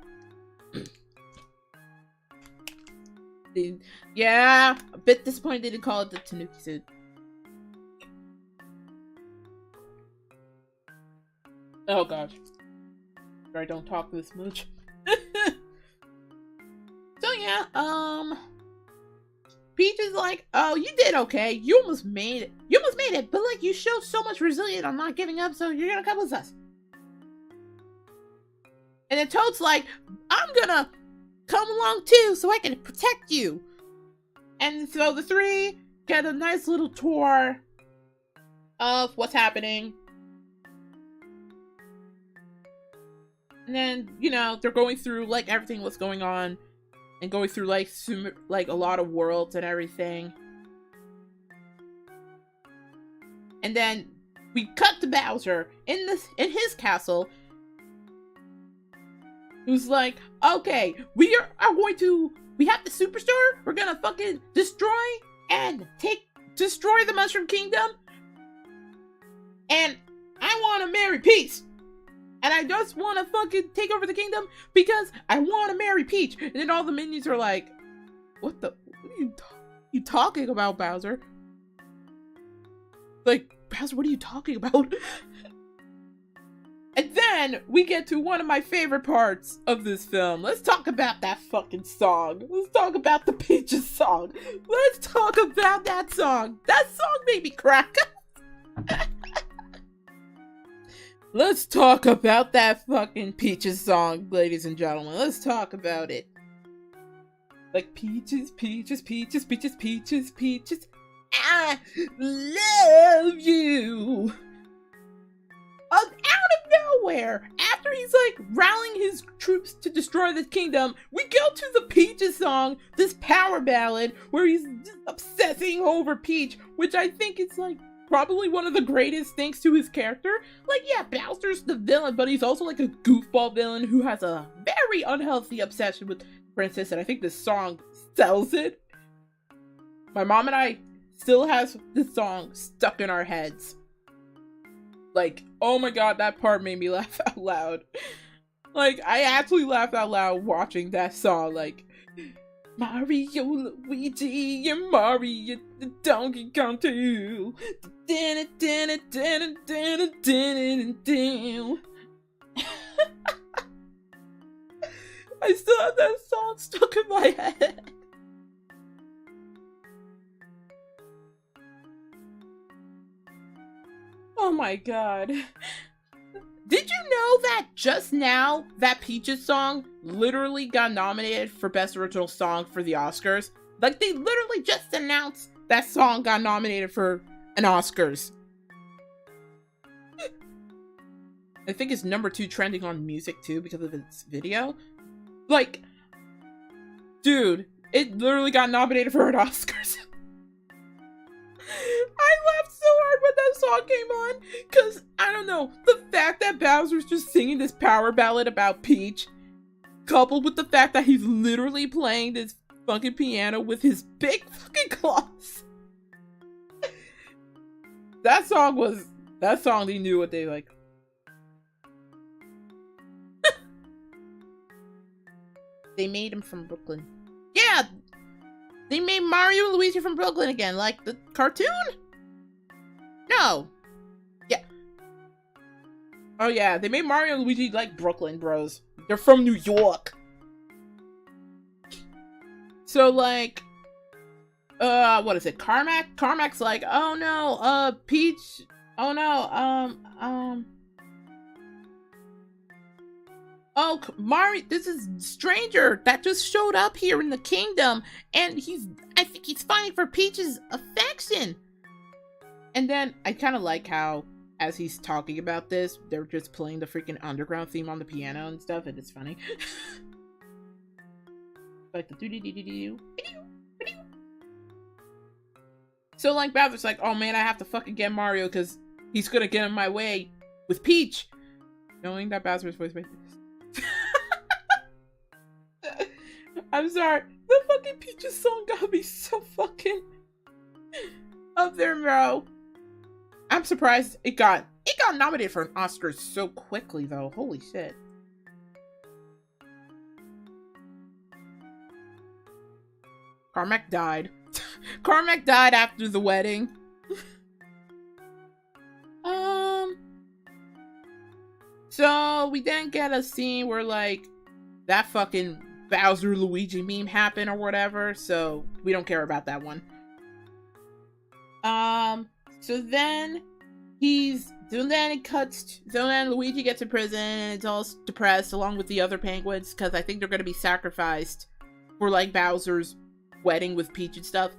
Yeah, a bit disappointed they didn't call it the Tanuki suit. Oh gosh. I don't talk this much. So yeah, Peach is like, oh, you did okay. You almost made it. But like, you showed so much resilience on not giving up, so you're gonna come with us. And then Toad's like, I'm gonna come along too, so I can protect you. And so the three get a nice little tour of what's happening. And then, you know, they're going through like everything what's going on. And going through like a lot of worlds and everything. And then we cut to Bowser in his castle. Who's like, okay, we have the superstar. We're gonna fucking destroy the Mushroom Kingdom. And I wanna marry Peach. And I just want to fucking take over the kingdom because I want to marry Peach. And then all the minions are like, what are you talking about, Bowser? Like, Bowser, what are you talking about? And then we get to one of my favorite parts of this film. Let's talk about that fucking song. Let's talk about the Peaches song. Let's talk about that song. That song made me crack up. Let's talk about that fucking Peaches song, ladies and gentlemen. Let's talk about it. Like, peaches, peaches, peaches, peaches, peaches, peaches. I love you. Out of nowhere, after he's like rallying his troops to destroy the kingdom, we go to the Peaches song, this power ballad, where he's just obsessing over Peach, which I think is like probably one of the greatest thanks to his character. Like, yeah, Bowser's the villain, but he's also like a goofball villain who has a very unhealthy obsession with Princess, and I think this song sells it. My mom and I still has this song stuck in our heads. Like, oh my god, that part made me laugh out loud. Like, I actually laughed out loud watching that song. Like, Mario, Luigi, and Mario, the Donkey Kong too. I still have that song stuck in my head. Oh my god. Did you know that just now, that Peaches song literally got nominated for Best Original Song for the Oscars? Like, they literally just announced that song got nominated for an Oscars. I think it's #2 trending on music too because of its video. Like, dude, it literally got nominated for an Oscars. I laughed so hard when that song came on, because, I don't know, the fact that Bowser's just singing this power ballad about Peach, coupled with the fact that he's literally playing this fucking piano with his big fucking claws. That song, they knew what they like. They made him from Brooklyn. Yeah! They made Mario and Luigi from Brooklyn again, like the cartoon? No. Yeah. Oh yeah, they made Mario and Luigi like Brooklyn bros. They're from New York. So like, what is it? Carmack? Carmack's like, oh no, Peach. Oh no, oh, Mario, this is Stranger that just showed up here in the kingdom, and I think he's fighting for Peach's affection. And then I kind of like how, as he's talking about this, they're just playing the freaking underground theme on the piano and stuff, and it's funny. Like the do-do-do-do-do. So like Bowser's like, oh man, I have to fucking get Mario because he's gonna get in my way with Peach. Knowing that Bowser's voice like this. I'm sorry. The fucking Peach's song got me so fucking up there, bro. I'm surprised it got nominated for an Oscar so quickly though. Holy shit. Carmack died. Carmack died after the wedding. So we didn't get a scene where like that fucking Bowser Luigi meme happened or whatever, so we don't care about that one. So then Luigi gets in prison and it's all depressed along with the other penguins because I think they're gonna be sacrificed for like Bowser's wedding with Peach and stuff.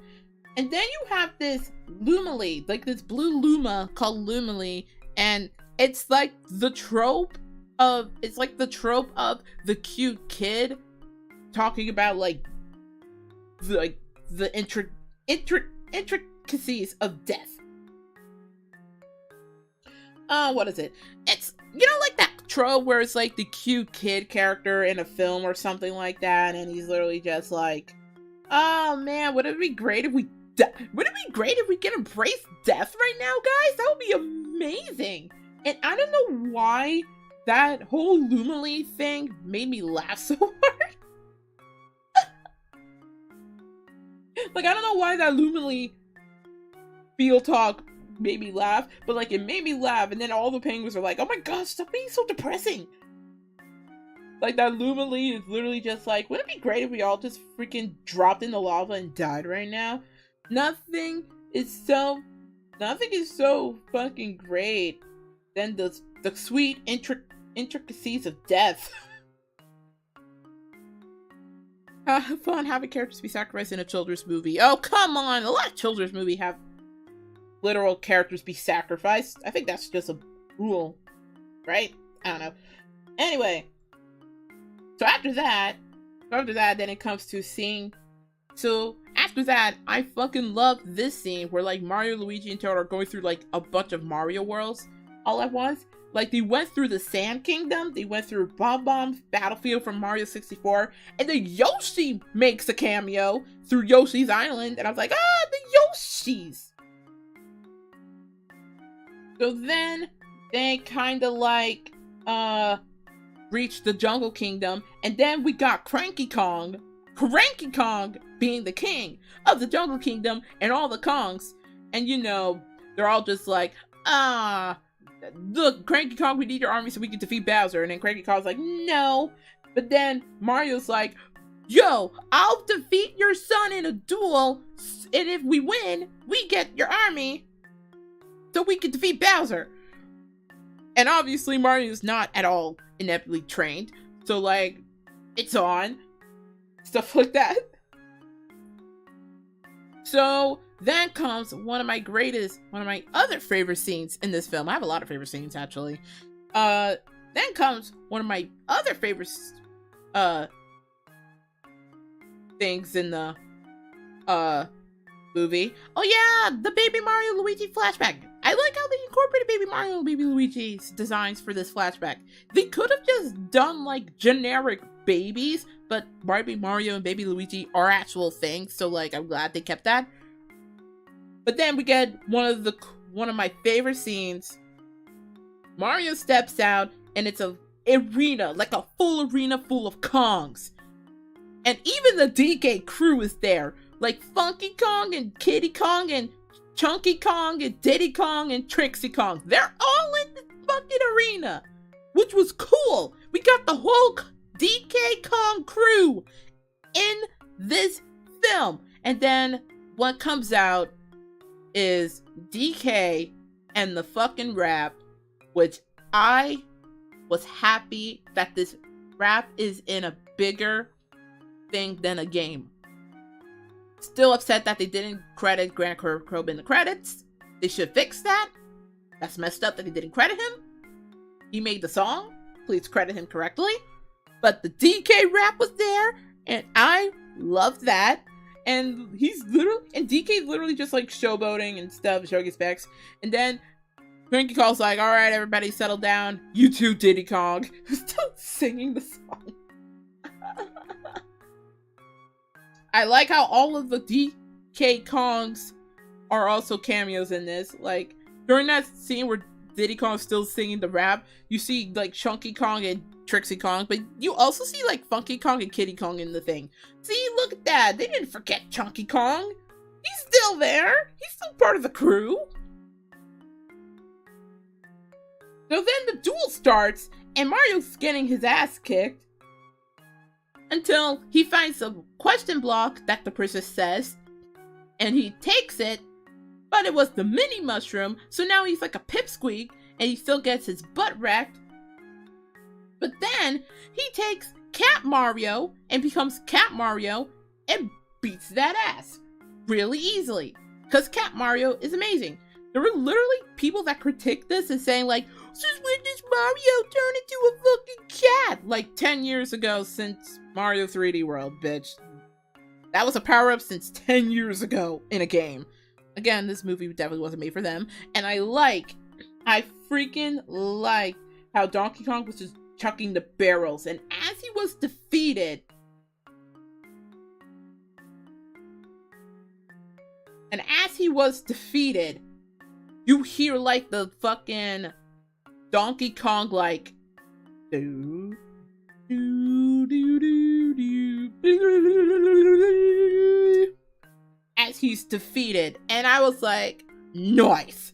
And then you have this Lumily, like this blue Luma called Lumily, and it's like the trope of the cute kid talking about like the intricacies of death. What is it? It's, you know, like that trope where it's like the cute kid character in a film or something like that, and he's literally just like, oh man, would it be great if we can embrace death right now, guys? That would be amazing. And I don't know why that whole Lumily thing made me laugh so hard. Like, I don't know why that Lumily field talk made me laugh, but like it made me laugh, and then all the penguins are like, oh my gosh, stop being so depressing. Like that Lumily is literally just like, wouldn't it be great if we all just freaking dropped in the lava and died right now? Nothing is so fucking great than the sweet intricacies of death. Fun having characters be sacrificed in a children's movie. Oh, come on! A lot of children's movies have literal characters be sacrificed. I think that's just a rule, right? I don't know. Anyway, so after that, then it comes to seeing. So after that, I fucking love this scene where like Mario, Luigi, and Toad are going through like a bunch of Mario worlds all at once. Like they went through the Sand Kingdom, they went through Bob Bomb's Battlefield from Mario 64, and then Yoshi makes a cameo through Yoshi's Island, and I was like, ah, the Yoshis! So then they kind of like reached the Jungle Kingdom, and then we got Cranky Kong being the king of the Jungle Kingdom and all the Kongs, and you know, they're all just like, look, Cranky Kong, we need your army so we can defeat Bowser. And then Cranky Kong's like, no. But then Mario's like, yo, I'll defeat your son in a duel, and if we win, we get your army so we can defeat Bowser. And obviously Mario's not at all inevitably trained, so like, it's on. Stuff like that. So then comes one of my other favorite scenes in this film. I have a lot of favorite scenes, actually. Then comes one of my other favorite things in the movie. Oh yeah, the Baby Mario Luigi flashback. I like how they incorporated Baby Mario and Baby Luigi's designs for this flashback. They could have just done like generic babies, but Baby Mario and Baby Luigi are actual things, so like I'm glad they kept that. But then we get one of my favorite scenes. Mario steps out and it's a arena, like a full arena full of Kongs. And even the DK crew is there like Funky Kong and Kitty Kong and Chunky Kong and Diddy Kong and Trixie Kong. They're all in the fucking arena, which was cool. We got the whole DK Kong crew in this film. And then what comes out is DK and the fucking rap, which I was happy that this rap is in a bigger thing than a game. Still upset that they didn't credit Grant Kirkhope in the credits. They should fix that. That's messed up that they didn't credit him. He made the song. Please credit him correctly. But the DK rap was there, and I loved that. And DK's literally just like showboating and stuff, showing his specs. And then Cranky Kong's like, all right, everybody settle down. You too, Diddy Kong. Still singing the song. I like how all of the DK Kongs are also cameos in this. Like, during that scene where Diddy Kong's still singing the rap, you see, like, Chunky Kong and Trixie Kong, but you also see, like, Funky Kong and Kitty Kong in the thing. See, look at that. They didn't forget Chunky Kong. He's still there. He's still part of the crew. So then the duel starts, and Mario's getting his ass kicked until he finds a question block that the princess says, and he takes it, but it was the mini mushroom, so now he's like a pipsqueak, and he still gets his butt wrecked. But then he takes Cat Mario and becomes Cat Mario and beats that ass really easily, because Cat Mario is amazing. There were literally people that critique this and saying like, since when does Mario turn into a fucking cat? Like 10 years ago since Mario 3D World, bitch. That was a power-up since 10 years ago in a game. Again, this movie definitely wasn't made for them. And I freaking like how Donkey Kong was just chucking the barrels. And as he was defeated, you hear like the fucking Donkey Kong like do do do do do as he's defeated, and I was like, nice.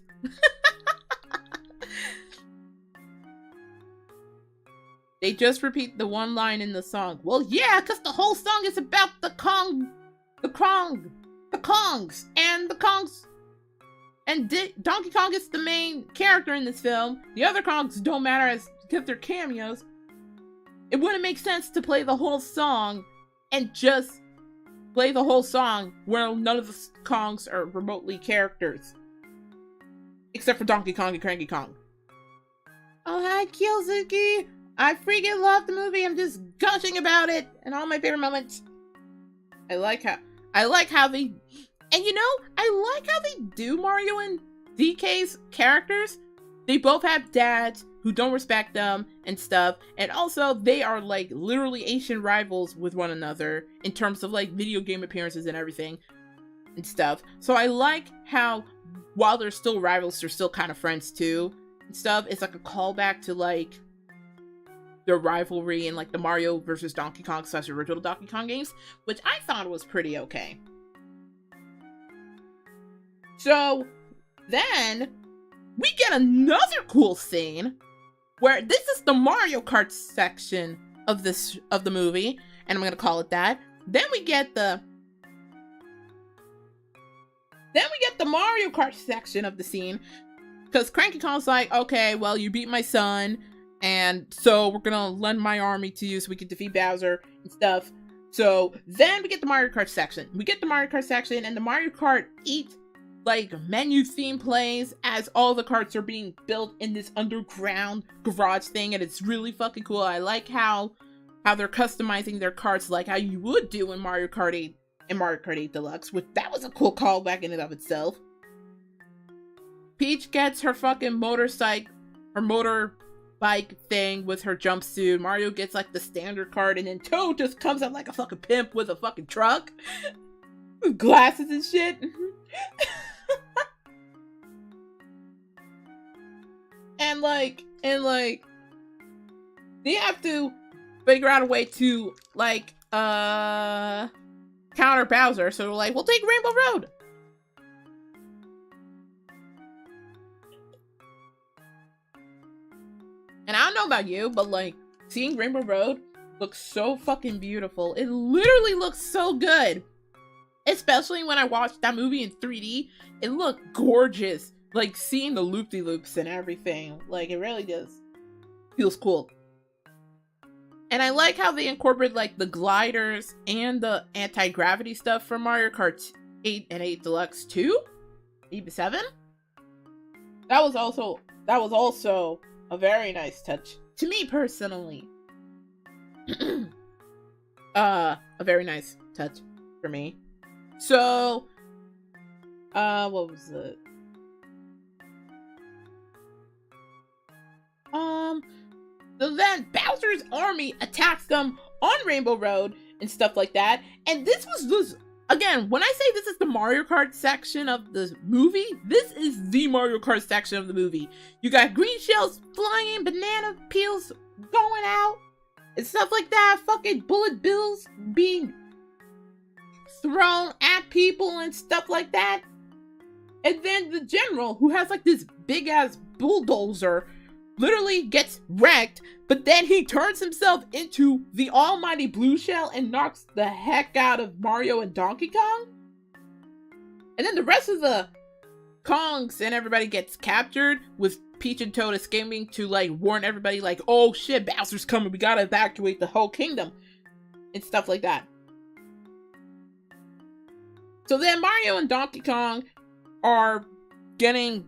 They just repeat the one line in the song. Well, yeah, because the whole song is about the Kongs, and Donkey Kong is the main character in this film. The other Kongs don't matter because they're cameos. It wouldn't make sense to play the whole song and just play the whole song where none of the Kongs are remotely characters. Except for Donkey Kong and Cranky Kong. Oh, hi, Kyosuke. I freaking love the movie. I'm just gushing about it and all my favorite moments. I like how they, and you know, I like how they do Mario and DK's characters. They both have dads who don't respect them and stuff. And also they are like literally ancient rivals with one another in terms of like video game appearances and everything and stuff. So I like how while they're still rivals, they're still kind of friends too and stuff. It's like a callback to like their rivalry in like the Mario versus Donkey Kong / original Donkey Kong games, which I thought was pretty okay. So then we get another cool scene where this is the Mario Kart section of the movie, and I'm gonna call it that. Then we get the Mario Kart section of the scene, because Cranky Kong's like, okay, well, you beat my son, and so we're gonna lend my army to you so we can defeat Bowser and stuff. So then we get the Mario Kart section. And the Mario Kart 8 like menu theme plays as all the karts are being built in this underground garage thing, and it's really fucking cool. I like how they're customizing their karts like how you would do in Mario Kart 8 and Mario Kart 8 Deluxe, which that was a cool callback in and of itself. Peach gets her fucking motorbike thing with her jumpsuit. Mario gets like the standard cart, and then Toad just comes out like a fucking pimp with a fucking truck with glasses and shit. and like they have to figure out a way to like counter Bowser, so they're like, we'll take Rainbow Road. And I don't know about you, but like, seeing Rainbow Road looks so fucking beautiful. It literally looks so good. Especially when I watched that movie in 3D. It looked gorgeous. Like, seeing the loop-de-loops and everything. Like, it really does. Feels cool. And I like how they incorporate, like, the gliders and the anti-gravity stuff from Mario Kart 8 and 8 Deluxe 2? Maybe 7? That was also a very nice touch. To me, personally. A very nice touch for me. So, what was it? So then Bowser's army attacks them on Rainbow Road and stuff like that. And this was just, again, when I say this is the Mario Kart section of the movie, this is the Mario Kart section of the movie. You got green shells flying, banana peels going out, and stuff like that. Fucking bullet bills being thrown at people and stuff like that. And then the general, who has like this big ass bulldozer, literally gets wrecked, but then he turns himself into the almighty blue shell and knocks the heck out of Mario and Donkey Kong. And then the rest of the Kongs and everybody gets captured, with Peach and Toad escaping to like warn everybody like, oh shit, Bowser's coming, we gotta evacuate the whole kingdom and stuff like that. So then Mario and Donkey Kong are getting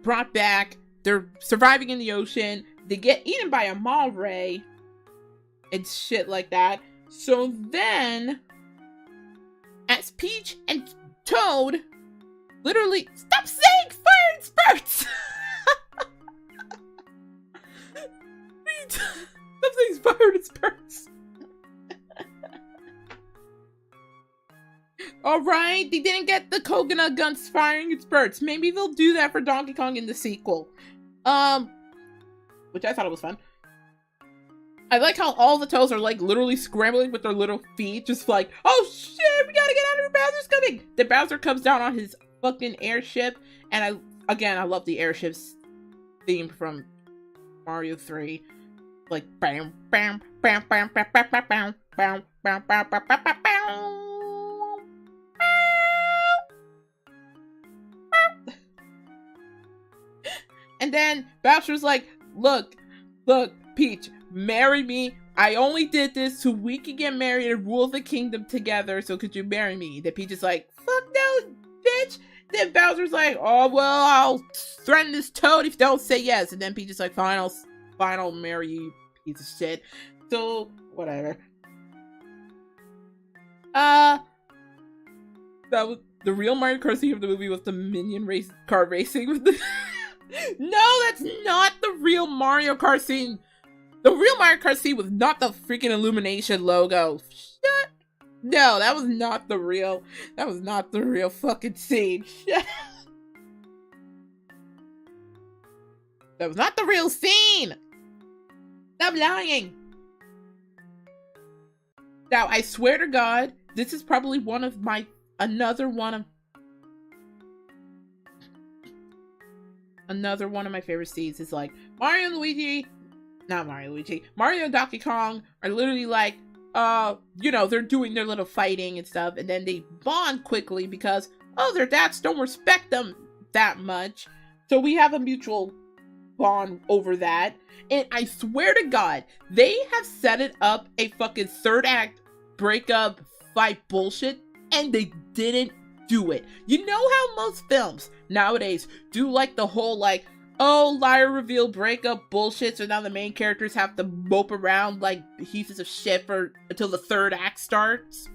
brought back. They're surviving in the ocean. They get eaten by a mall ray and shit like that. So then, as Peach and Toad literally stop saying fire and spurts. Stop saying fire and spurts. Alright, they didn't get the coconut guns firing in spurts. Maybe they'll do that for Donkey Kong in the sequel. Which I thought it was fun. I like how all the Toads are like literally scrambling with their little feet, just like, oh shit, we gotta get out of here, Bowser's coming! Then Bowser comes down on his fucking airship, and I love the airships theme from Mario 3. Like, bam, bam, bam, bam, bam, bam, bam, bam, bam, bam, bam, bam, bam, bam, bam. And then Bowser's like, look, Peach, marry me. I only did this so we can get married and rule the kingdom together, so could you marry me? Then Peach is like, fuck no, bitch. Then Bowser's like, oh, well, I'll threaten this Toad if you don't say yes. And then Peach is like, fine, I'll marry you, piece of shit. So, whatever. That was the real Mario Kart scene of the movie, was the minion car racing with the... No, that's not the real Mario Kart scene. The real Mario Kart scene was not the freaking Illumination logo. Shut. No, that was not the real. That was not the real fucking scene. Shut. That was not the real scene. Stop lying. Now, I swear to God, this is probably another one of my favorite scenes is like Mario and Donkey Kong are literally like, they're doing their little fighting and stuff, and then they bond quickly because, their dads don't respect them that much. So we have a mutual bond over that. And I swear to God, they have set it up a fucking third act breakup fight bullshit, and they didn't do it. You know how most films nowadays do like the whole like, liar reveal breakup bullshit, so now the main characters have to mope around like pieces of shit until the third act starts?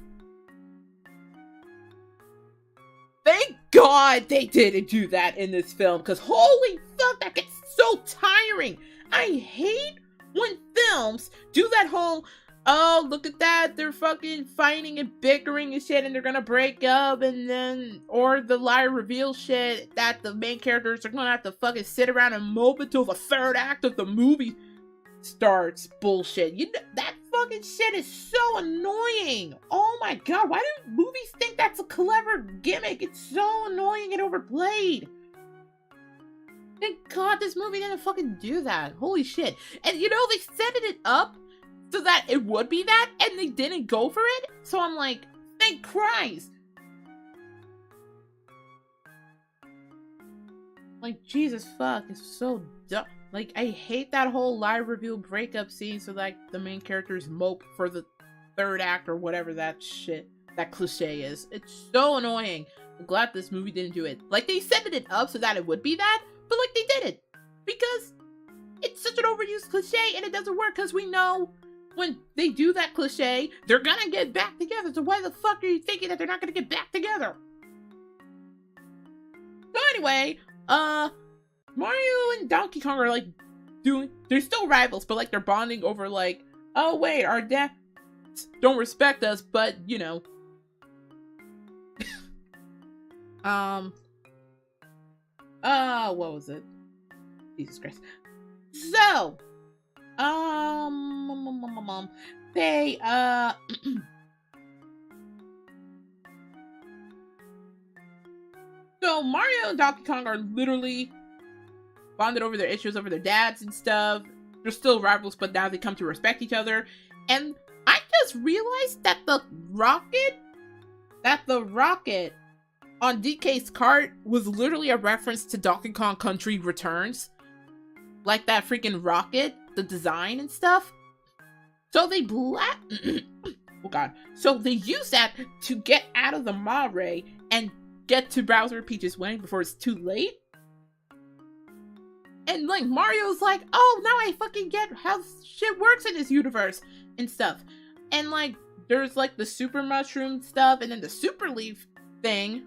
Thank God they didn't do that in this film, because holy fuck, that gets so tiring. I hate when films do that whole, look at that, they're fucking fighting and bickering and shit, and they're gonna break up, and then, or the liar reveal shit that the main characters are gonna have to fucking sit around and mope until the third act of the movie starts bullshit. That fucking shit is so annoying. Oh my god, why do movies think that's a clever gimmick? It's so annoying and overplayed. Thank god this movie didn't fucking do that. Holy shit. And you know, they set it up so that it would be that, and they didn't go for it. So I'm like, thank Christ. Like, Jesus fuck, it's so dumb. Like, I hate that whole live reveal breakup scene so like the main characters mope for the third act or whatever that shit, that cliche is. It's so annoying. I'm glad this movie didn't do it. Like, they set it up so that it would be that, but like, they didn't. Because it's such an overused cliche and it doesn't work because we know when they do that cliche, they're gonna get back together. So why the fuck are you thinking that they're not gonna get back together? So anyway, Mario and Donkey Kong are like they're still rivals, but like they're bonding over like, oh wait, our dads don't respect us, but you know. What was it? Jesus Christ. So, they, so Mario and Donkey Kong are literally bonded over their issues over their dads and stuff. They're still rivals, but now they come to respect each other. And I just realized that the rocket on DK's cart was literally a reference to Donkey Kong Country Returns. Like that freaking rocket, the design and stuff. So they oh god. So they use that to get out of the Mare and get to Bowser and Peach's wedding before it's too late. And like Mario's like, oh, now I fucking get how shit works in this universe and stuff. And like there's like the super mushroom stuff and then the super leaf thing.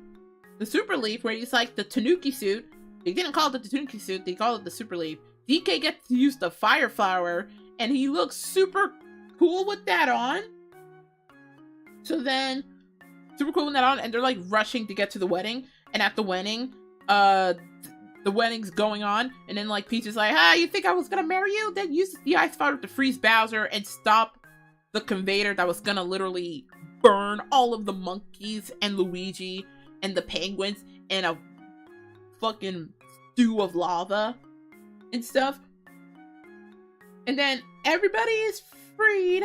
The super leaf where he's like the Tanuki suit. They didn't call it the Tanuki suit, they called it the super leaf. DK gets to use the fire flower, and he looks super cool with that on. So then, super cool with that on, and they're like rushing to get to the wedding. And at the wedding, the wedding's going on, and then like Peach is like, ah, you think I was gonna marry you? Then use the ice flower to freeze Bowser and stop the conveyor that was gonna literally burn all of the monkeys and Luigi and the penguins in a fucking stew of lava and stuff. And then everybody is freed.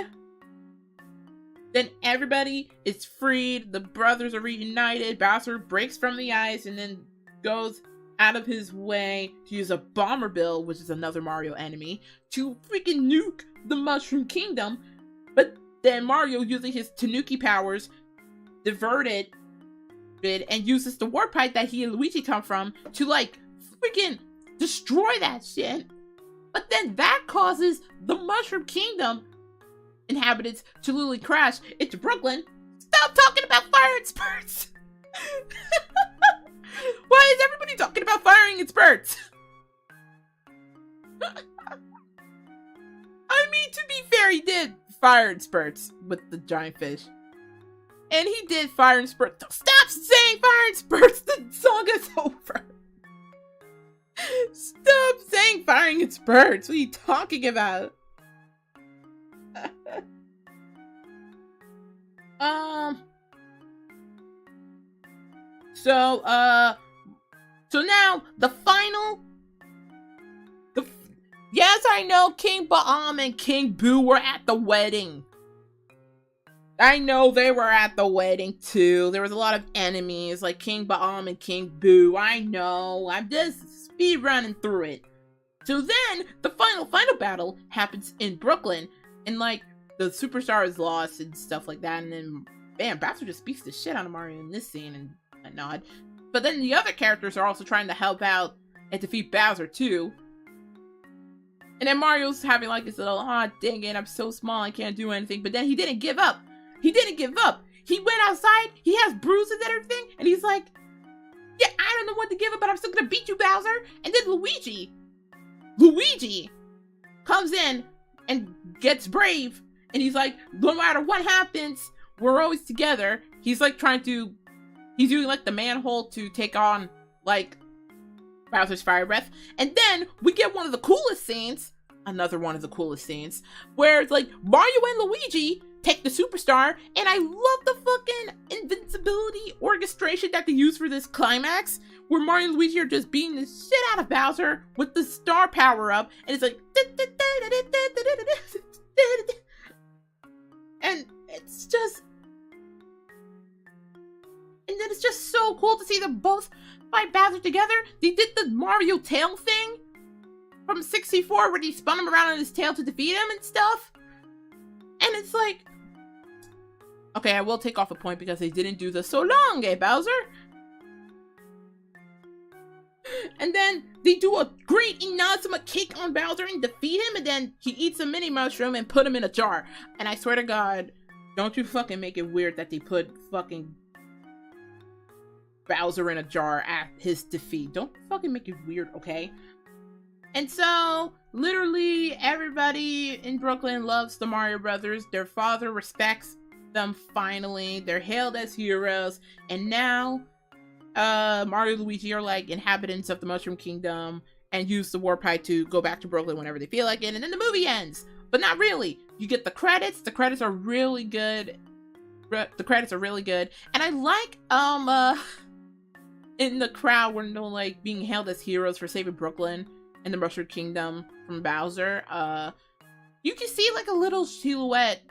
The brothers are reunited. Bowser breaks from the ice and then goes out of his way to use a Bomber Bill, which is another Mario enemy, to freaking nuke the Mushroom Kingdom. But then Mario, using his Tanuki powers, diverted it and uses the warp pipe that he and Luigi come from to like freaking destroy that shit. But then that causes the Mushroom Kingdom inhabitants to literally crash into Brooklyn. Stop talking about fire and spurts! Why is everybody talking about firing and spurts? I mean, to be fair, he did fire and spurts with the giant fish. And he did fire and spurts. Stop saying fire and spurts! The song is over! Stop saying firing and spurts! What are you talking about? So now, the final... Yes, I know King Baam and King Boo were at the wedding. I know they were at the wedding too. There was a lot of enemies like King Baam and King Boo. I know. I'm just speed running through it. So then the final battle happens in Brooklyn, and like the superstar is lost and stuff like that. And then bam, Bowser just beats the shit out of Mario in this scene and whatnot. But then the other characters are also trying to help out and defeat Bowser too. And then Mario's having like this little, ah, dang it, I'm so small, I can't do anything. But then he didn't give up. He didn't give up. He went outside, he has bruises and everything, and he's like, yeah, I don't know what to give up, but I'm still gonna beat you, Bowser. And then Luigi comes in and gets brave, and he's like, no matter what happens, we're always together. He's like he's using like the manhole to take on like Bowser's fire breath. And then we get one of the coolest scenes another one of the coolest scenes, where it's like Mario and Luigi take the superstar, and I love the fucking invincibility orchestration that they use for this climax, where Mario and Luigi are just beating the shit out of Bowser with the star power up, and it's like, and it's just, and then it's just so cool to see them both fight Bowser together. They did the Mario tail thing from 64 where he spun him around on his tail to defeat him and stuff. And it's like, okay, I will take off a point because they didn't do the so long, Bowser? And then they do a great Inazuma kick on Bowser and defeat him, and then he eats a mini mushroom and put him in a jar. And I swear to God, don't you fucking make it weird that they put fucking Bowser in a jar at his defeat. Don't fucking make it weird, okay? And so, literally, everybody in Brooklyn loves the Mario Brothers. Their father respects them finally. They're hailed as heroes. And now, Mario and Luigi are like inhabitants of the Mushroom Kingdom and use the Warp Pipe to go back to Brooklyn whenever they feel like it. And then the movie ends. But not really. You get the credits. The credits are really good. The credits are really good. And I like, in the crowd when they're like being hailed as heroes for saving Brooklyn and the Mushroom Kingdom from Bowser, you can see like a little silhouette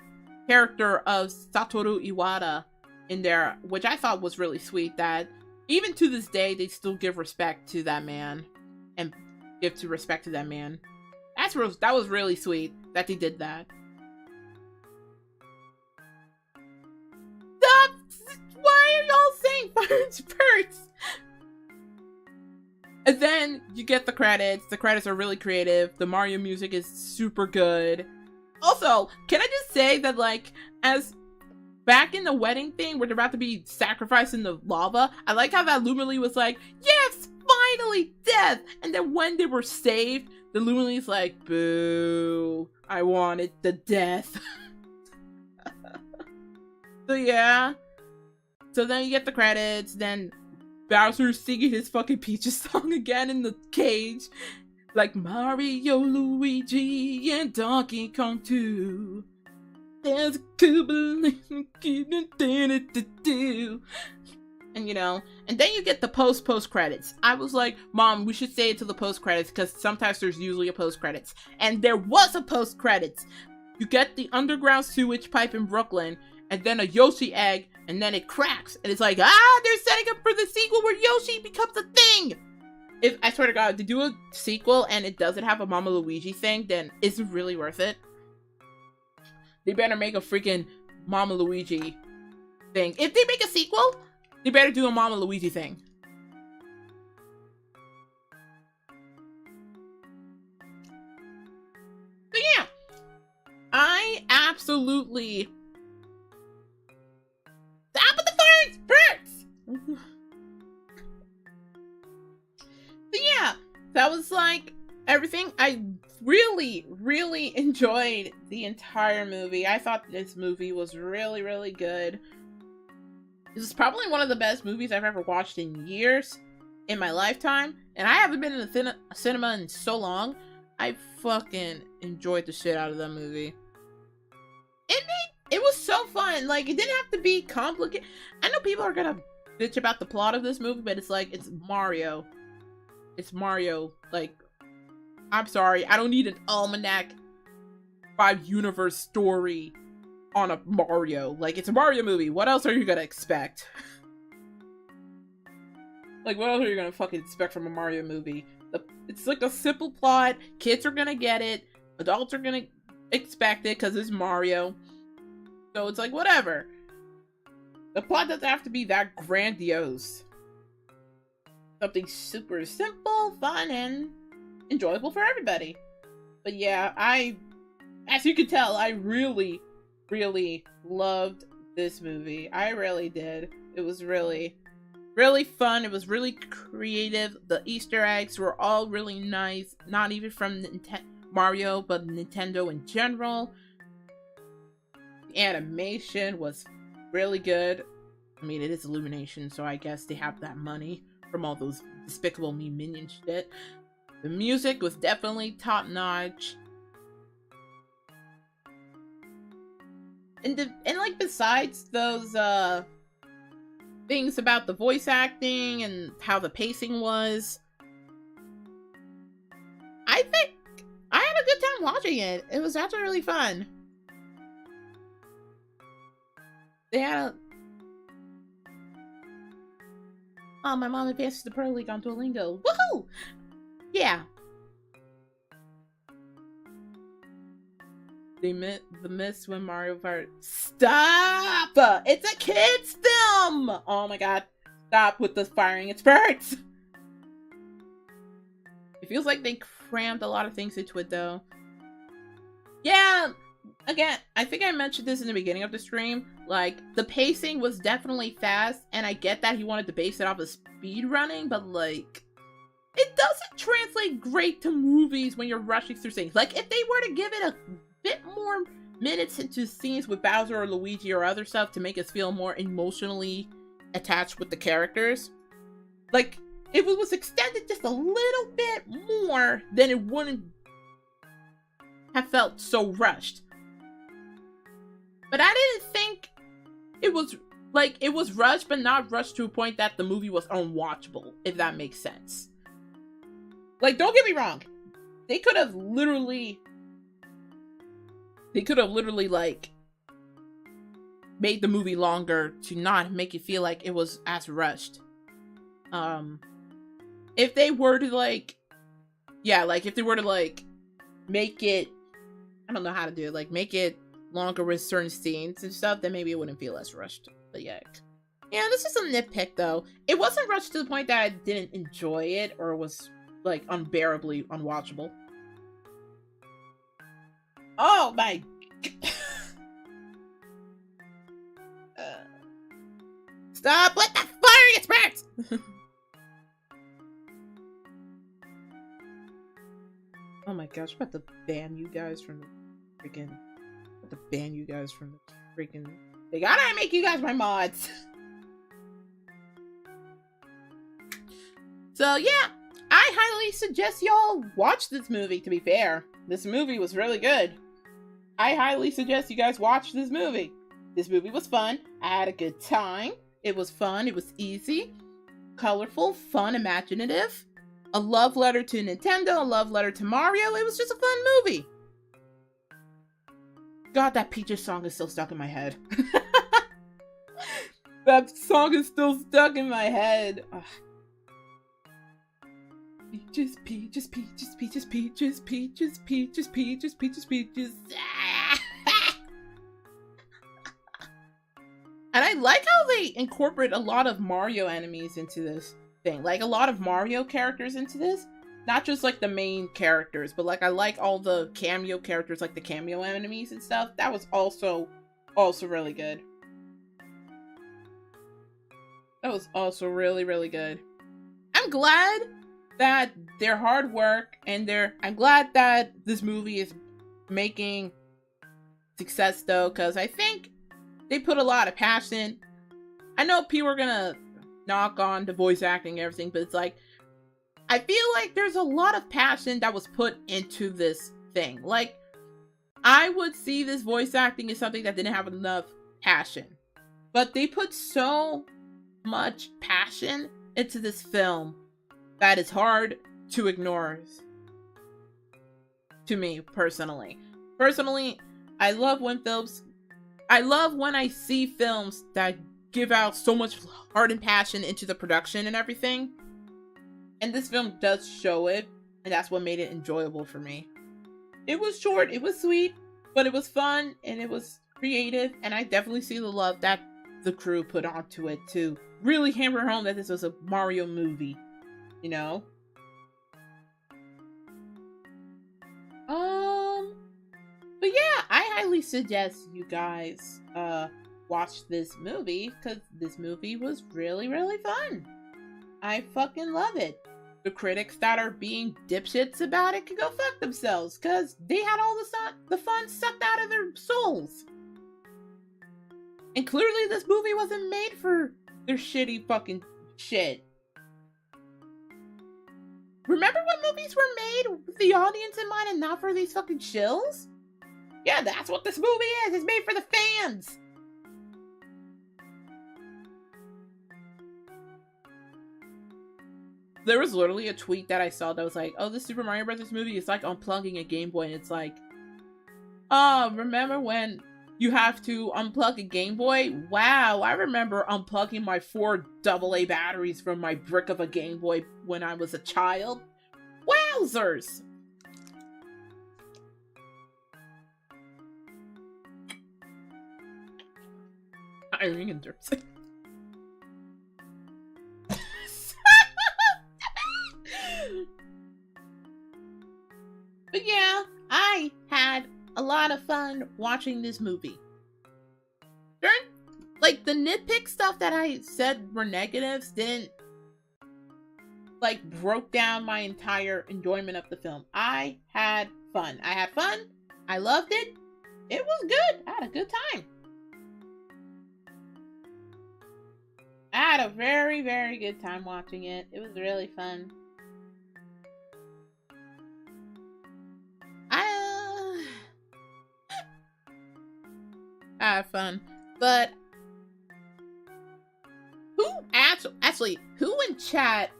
character of Satoru Iwata in there, which I thought was really sweet, that even to this day they still give respect to that man and give to respect to that man. That was really sweet that they did that. Why are y'all saying fire and spurts? And then you get the credits. The credits are really creative. The Mario music is super good. Also, can I just say that, like, as back in the wedding thing where they're about to be sacrificed in the lava, I like how that Lumily was like, yes, finally, death! And then when they were saved, the Lumily's like, boo, I wanted the death. So yeah. So then you get the credits, then Bowser's singing his fucking Peaches song again in the cage. Like Mario, Luigi, and Donkey Kong too. There's a couple and you know, and then you get the post credits. I was like, Mom, we should say it to the post credits because sometimes there's usually a post credits. And there was a post credits. You get the underground sewage pipe in Brooklyn, and then a Yoshi egg, and then it cracks, and it's like, they're setting up for the sequel where Yoshi becomes a thing! If, I swear to God, if they do a sequel and it doesn't have a Mama Luigi thing, then it's really worth it. They better make a freaking Mama Luigi thing. If they make a sequel, they better do a Mama Luigi thing. So yeah, I absolutely... Stop with the fire spurts! So yeah, that was like everything. I really, really enjoyed the entire movie. I thought this movie was really, really good. This is probably one of the best movies I've ever watched in years in my lifetime. And I haven't been in a cinema in so long. I fucking enjoyed the shit out of that movie. It was so fun. Like, it didn't have to be complicated. I know people are gonna bitch about the plot of this movie, but it's like, it's Mario. It's Mario. Like, I'm sorry, I don't need an Almanac 5 universe story on a Mario. Like, it's a Mario movie. What else are you gonna expect? Like, what else are you gonna fucking expect from a Mario movie? It's like a simple plot. Kids are gonna get it. Adults are gonna expect it because it's Mario. So it's like, whatever. The plot doesn't have to be that grandiose. Something super simple, fun, and enjoyable for everybody. But yeah, as you can tell, I really, really loved this movie. I really did. It was really, really fun. It was really creative. The Easter eggs were all really nice. Not even from Mario, but Nintendo in general. The animation was really good. I mean, it is Illumination, so I guess they have that money from all those Despicable Me minion shit. The music was definitely top notch. and like besides those things about the voice acting and how the pacing was, I think I had a good time watching it. It was actually really fun. They had a... Oh, my mom advances the Pro League on Duolingo. Woohoo! Yeah. They met the miss when Mario Kart. Stop! It's a kid's film! Oh my god. Stop with the firing its birds! It feels like they crammed a lot of things into it though. Yeah, again, I think I mentioned this in the beginning of the stream. Like, the pacing was definitely fast, and I get that he wanted to base it off of speed running, but like, it doesn't translate great to movies when you're rushing through things. Like, if they were to give it a bit more minutes into scenes with Bowser or Luigi or other stuff to make us feel more emotionally attached with the characters, like, if it was extended just a little bit more, then it wouldn't have felt so rushed. But I didn't think it was, like, it was rushed, but not rushed to a point that the movie was unwatchable, if that makes sense. Like, don't get me wrong. They could have literally, like, made the movie longer to not make it feel like it was as rushed. If they were to, like, yeah, like, if they were to, like, make it, I don't know how to do it, like, make it longer with certain scenes and stuff, then maybe it wouldn't feel as rushed. But yeah. Yeah, this is a nitpick, though. It wasn't rushed to the point that I didn't enjoy it or was, like, unbearably unwatchable. Oh my... Stop with the firing experts! Oh my gosh, I'm about to ban you guys from the freaking... They gotta make you guys my mods! So yeah, I highly suggest y'all watch this movie, to be fair. This movie was really good. I highly suggest you guys watch this movie. This movie was fun. I had a good time. It was fun. It was easy, colorful, fun, imaginative. A love letter to Nintendo, a love letter to Mario. It was just a fun movie. God, that Peaches song is still stuck in my head. That song is still stuck in my head. Ugh. Peaches, peaches, peaches, peaches, peaches, peaches, peaches, peaches, peaches, peaches. And I like how they incorporate a lot of Mario enemies into this thing. Like, a lot of Mario characters into this. Not just, like, the main characters, but, like, I like all the cameo characters, like the cameo enemies and stuff. That was also really good. That was also really, really good. I'm glad that their hard work and I'm glad that this movie is making success, though, because I think they put a lot of passion. I know people are gonna knock on the voice acting and everything, but it's like, I feel like there's a lot of passion that was put into this thing. Like, I would see this voice acting as something that didn't have enough passion. But they put so much passion into this film that it's hard to ignore. To me, personally. Personally, I love when I see films that give out so much heart and passion into the production and everything. And this film does show it, and that's what made it enjoyable for me. It was short, it was sweet, but it was fun, and it was creative, and I definitely see the love that the crew put onto it to really hammer home that this was a Mario movie, you know? But yeah, I highly suggest you guys watch this movie, because this movie was really, really fun. I fucking love it. The critics that are being dipshits about it can go fuck themselves, because they had all the fun sucked out of their souls. And clearly this movie wasn't made for their shitty fucking shit. Remember when movies were made with the audience in mind and not for these fucking shills? Yeah, that's what this movie is. It's made for the fans. There was literally a tweet that I saw that was like, oh, this Super Mario Brothers movie is like unplugging a Game Boy. And it's like, oh, remember when you have to unplug a Game Boy? Wow, I remember unplugging my 4 AA batteries from my brick of a Game Boy when I was a child. Wowzers! Ironing and derpsing. But yeah, I had a lot of fun watching this movie. Like, the nitpick stuff that I said were negatives didn't, like, broke down my entire enjoyment of the film. I had fun. I loved it. It was good. I had a good time. I had a very, very good time watching it. It was really fun. I had fun. But who in chat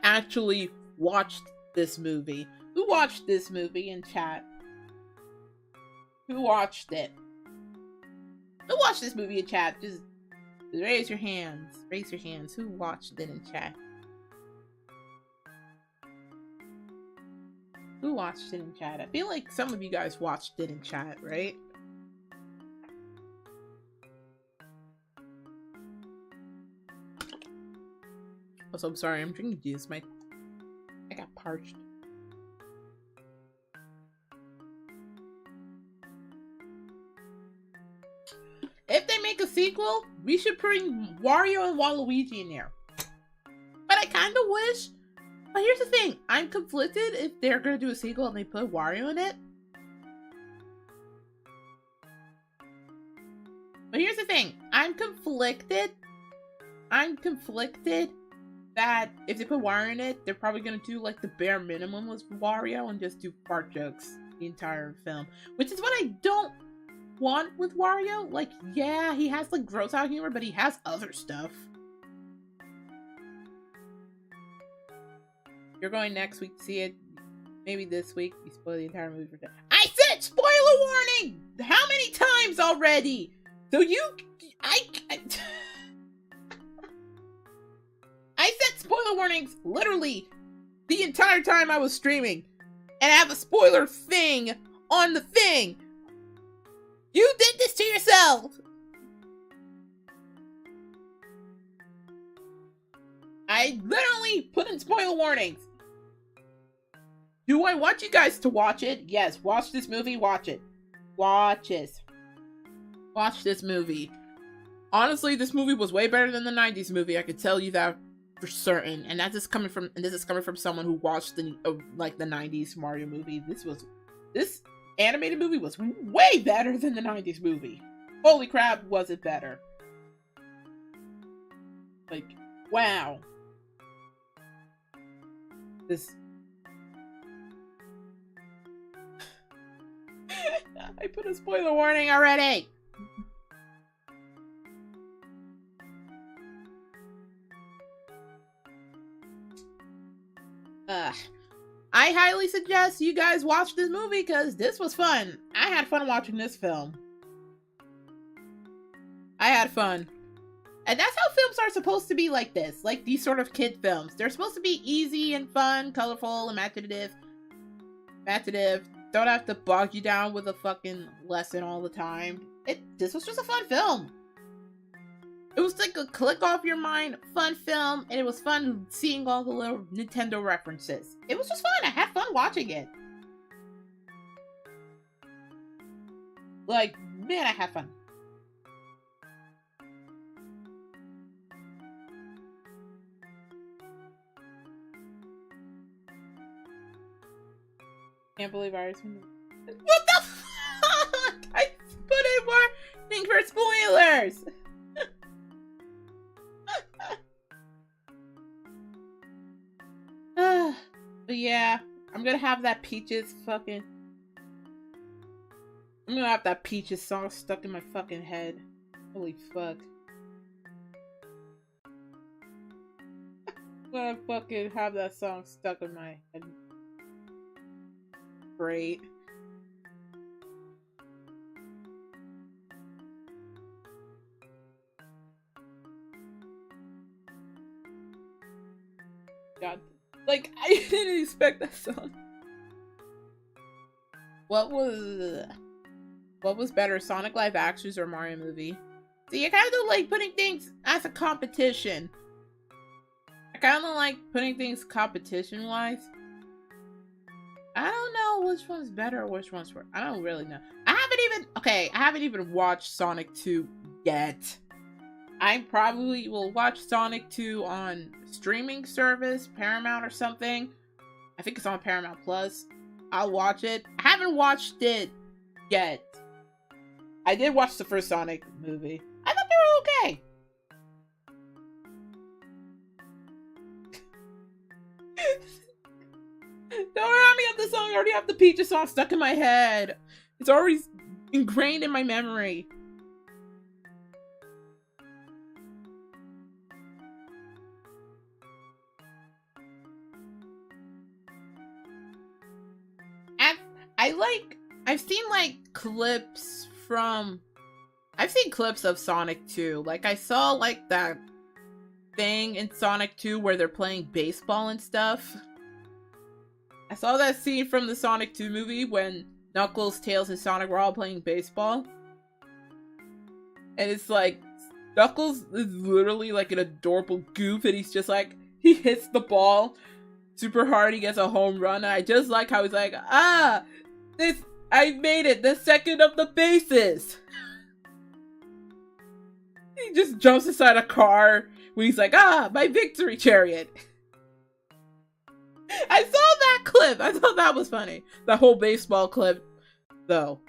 actually watched this movie? Who watched this movie in chat? Who watched it? Who watched this movie in chat? Just raise your hands. Raise your hands. Who watched it in chat? Who watched it in chat? I feel like some of you guys watched it in chat, right? Also, I'm sorry, I'm drinking juice. I got parched. If they make a sequel, we should bring Wario and Waluigi in there. But I kind of wish... But here's the thing. I'm conflicted if they're going to do a sequel and they put Wario in it. But here's the thing. I'm conflicted that if they put Wario in it, they're probably going to do like the bare minimum with Wario and just do fart jokes the entire film. Which is what I don't want with Wario. Like, yeah, he has like gross out humor, but he has other stuff. You're going next week to see it. Maybe this week. You spoil the entire movie for that. I said spoiler warning! How many times already? So I set spoiler warnings literally the entire time I was streaming. And I have a spoiler thing on the thing. You did this to yourself. I literally put in spoiler warnings. Do I want you guys to watch it? Yes, watch this movie, watch it. Watch this movie. Honestly, this movie was way better than the 90s movie. I could tell you that for certain. And this is coming from someone who watched the 90s Mario movie. This animated movie was way better than the 90s movie. Holy crap, was it better. Like, wow. I put a spoiler warning already. I highly suggest you guys watch this movie because this was fun. I had fun watching this film. I had fun. And that's how films are supposed to be like this. Like these sort of kid films. They're supposed to be easy and fun, colorful, imaginative. Don't have to bog you down with a fucking lesson all the time. This was just a fun film. It was like a click off your mind fun film, and it was fun seeing all the little Nintendo references. It was just fun. I had fun watching it. Like, man, I had fun. Can't believe Iris. What the fuck? I put in warning for spoilers. But yeah, I'm gonna have that Peaches fucking... I'm gonna have that Peaches song stuck in my fucking head. Holy fuck. I'm gonna fucking have that song stuck in my head. Great. God, like, I didn't expect that song. What was better, Sonic live actions or Mario movie? See, I kind of like putting things as a competition. I kind of like putting things competition-wise. I don't know which one's better or which one's worse. I don't really know. I haven't even watched Sonic 2 yet. I probably will watch Sonic 2 on streaming service, Paramount or something. I think it's on Paramount Plus. I'll watch it. I haven't watched it yet. I did watch the first Sonic movie. I thought they were okay. Don't remind me of the song. I already have the Peaches song stuck in my head. It's already ingrained in my memory. I've seen like clips from... I've seen clips of Sonic 2. Like, I saw like that thing in Sonic 2 where they're playing baseball and stuff. I saw that scene from the Sonic 2 movie when Knuckles, Tails, and Sonic were all playing baseball. And it's like, Knuckles is literally like an adorable goof, and he's just like, he hits the ball super hard, he gets a home run. And I just like how he's like, I made it, the second of the bases. He just jumps inside a car when he's like, my victory chariot. I saw that clip. I thought that was funny. That whole baseball clip, though.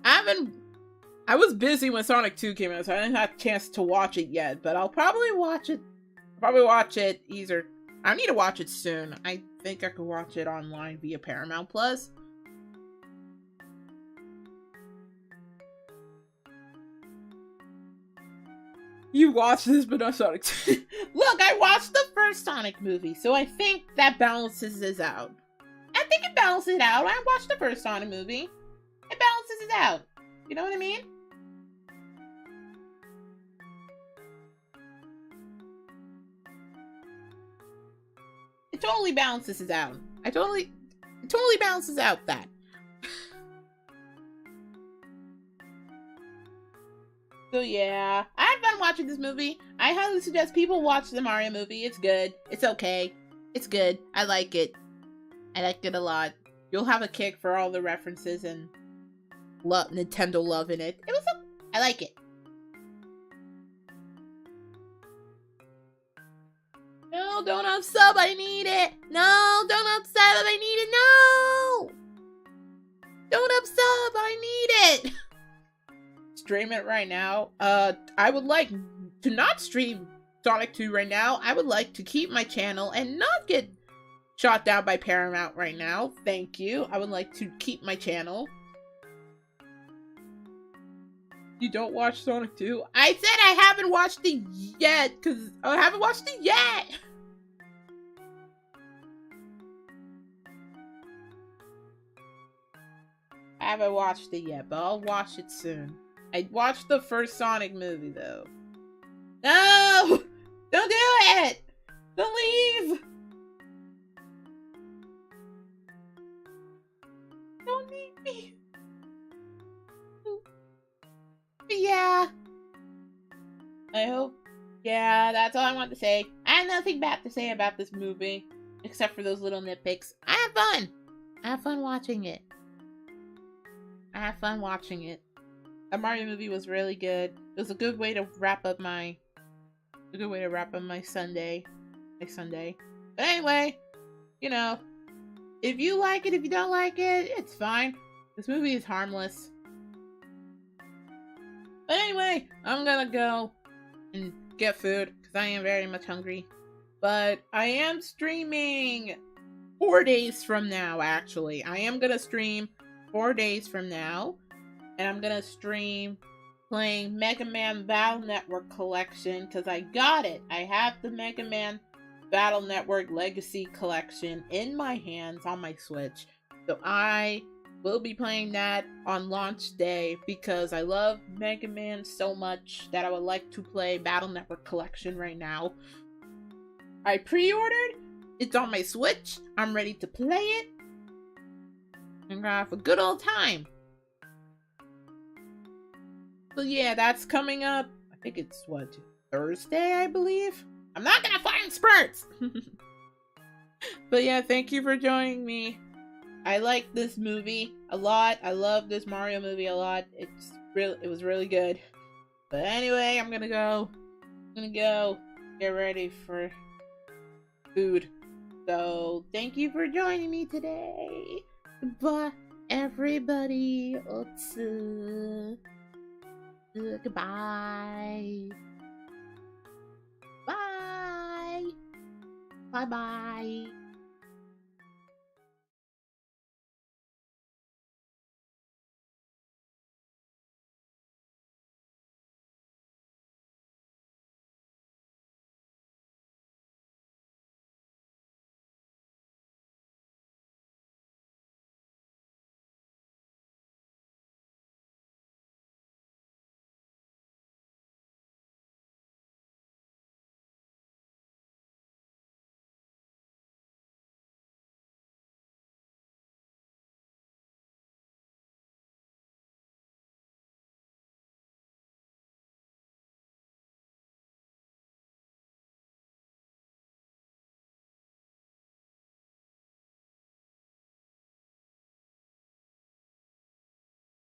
I was busy when Sonic 2 came out, so I didn't have a chance to watch it yet, but I'll probably watch it. Either. I need to watch it soon. I think I could watch it online via Paramount Plus. You watched this, but not Sonic 2. Look, I watched the first Sonic movie, so I think that balances this out. I think it balances it out. I watched the first Sonic movie. It balances it out. You know what I mean? It totally balances it out. It totally balances out that. So yeah, I had fun watching this movie. I highly suggest people watch the Mario movie. It's good. It's okay. It's good. I like it. I like it a lot. You'll have a kick for all the references and Nintendo love in it. I like it. No, don't unsub. I need it. No, don't unsub. I need it. No. Don't unsub. I need it. Stream it right now. I would like to not stream Sonic 2 right now. I would like to keep my channel and not get shot down by Paramount right now. Thank you. I would like to keep my channel. You don't watch Sonic 2? I said I haven't watched it yet, because I haven't watched it yet! I haven't watched it yet, but I'll watch it soon. I watched the first Sonic movie, though. No! Don't do it! Don't leave! Don't leave me! Yeah. I hope. Yeah, that's all I want to say. I have nothing bad to say about this movie. Except for those little nitpicks. I had fun! I had fun watching it. The Mario movie was really good. It was a good way to wrap up my Sunday. But anyway, you know, if you like it, if you don't like it, it's fine. This movie is harmless. But anyway, I'm gonna go and get food because I am very much hungry. But I am streaming 4 days from now, actually. I am gonna stream 4 days from now. And I'm gonna stream playing Mega Man Battle Network Collection because I got it. I have the Mega Man Battle Network Legacy Collection in my hands on my Switch. So I will be playing that on launch day because I love Mega Man so much that I would like to play Battle Network Collection right now. I pre-ordered. It's on my Switch. I'm ready to play it. I'm gonna have a good old time. So yeah, that's coming up. I think it's, what, Thursday, I believe? I'm not gonna find spurts! But yeah, thank you for joining me. I like this movie a lot. I love this Mario movie a lot. It was really good. But anyway, I'm gonna go get ready for food. So, thank you for joining me today. Bye, everybody. Goodbye. Bye. Bye-bye.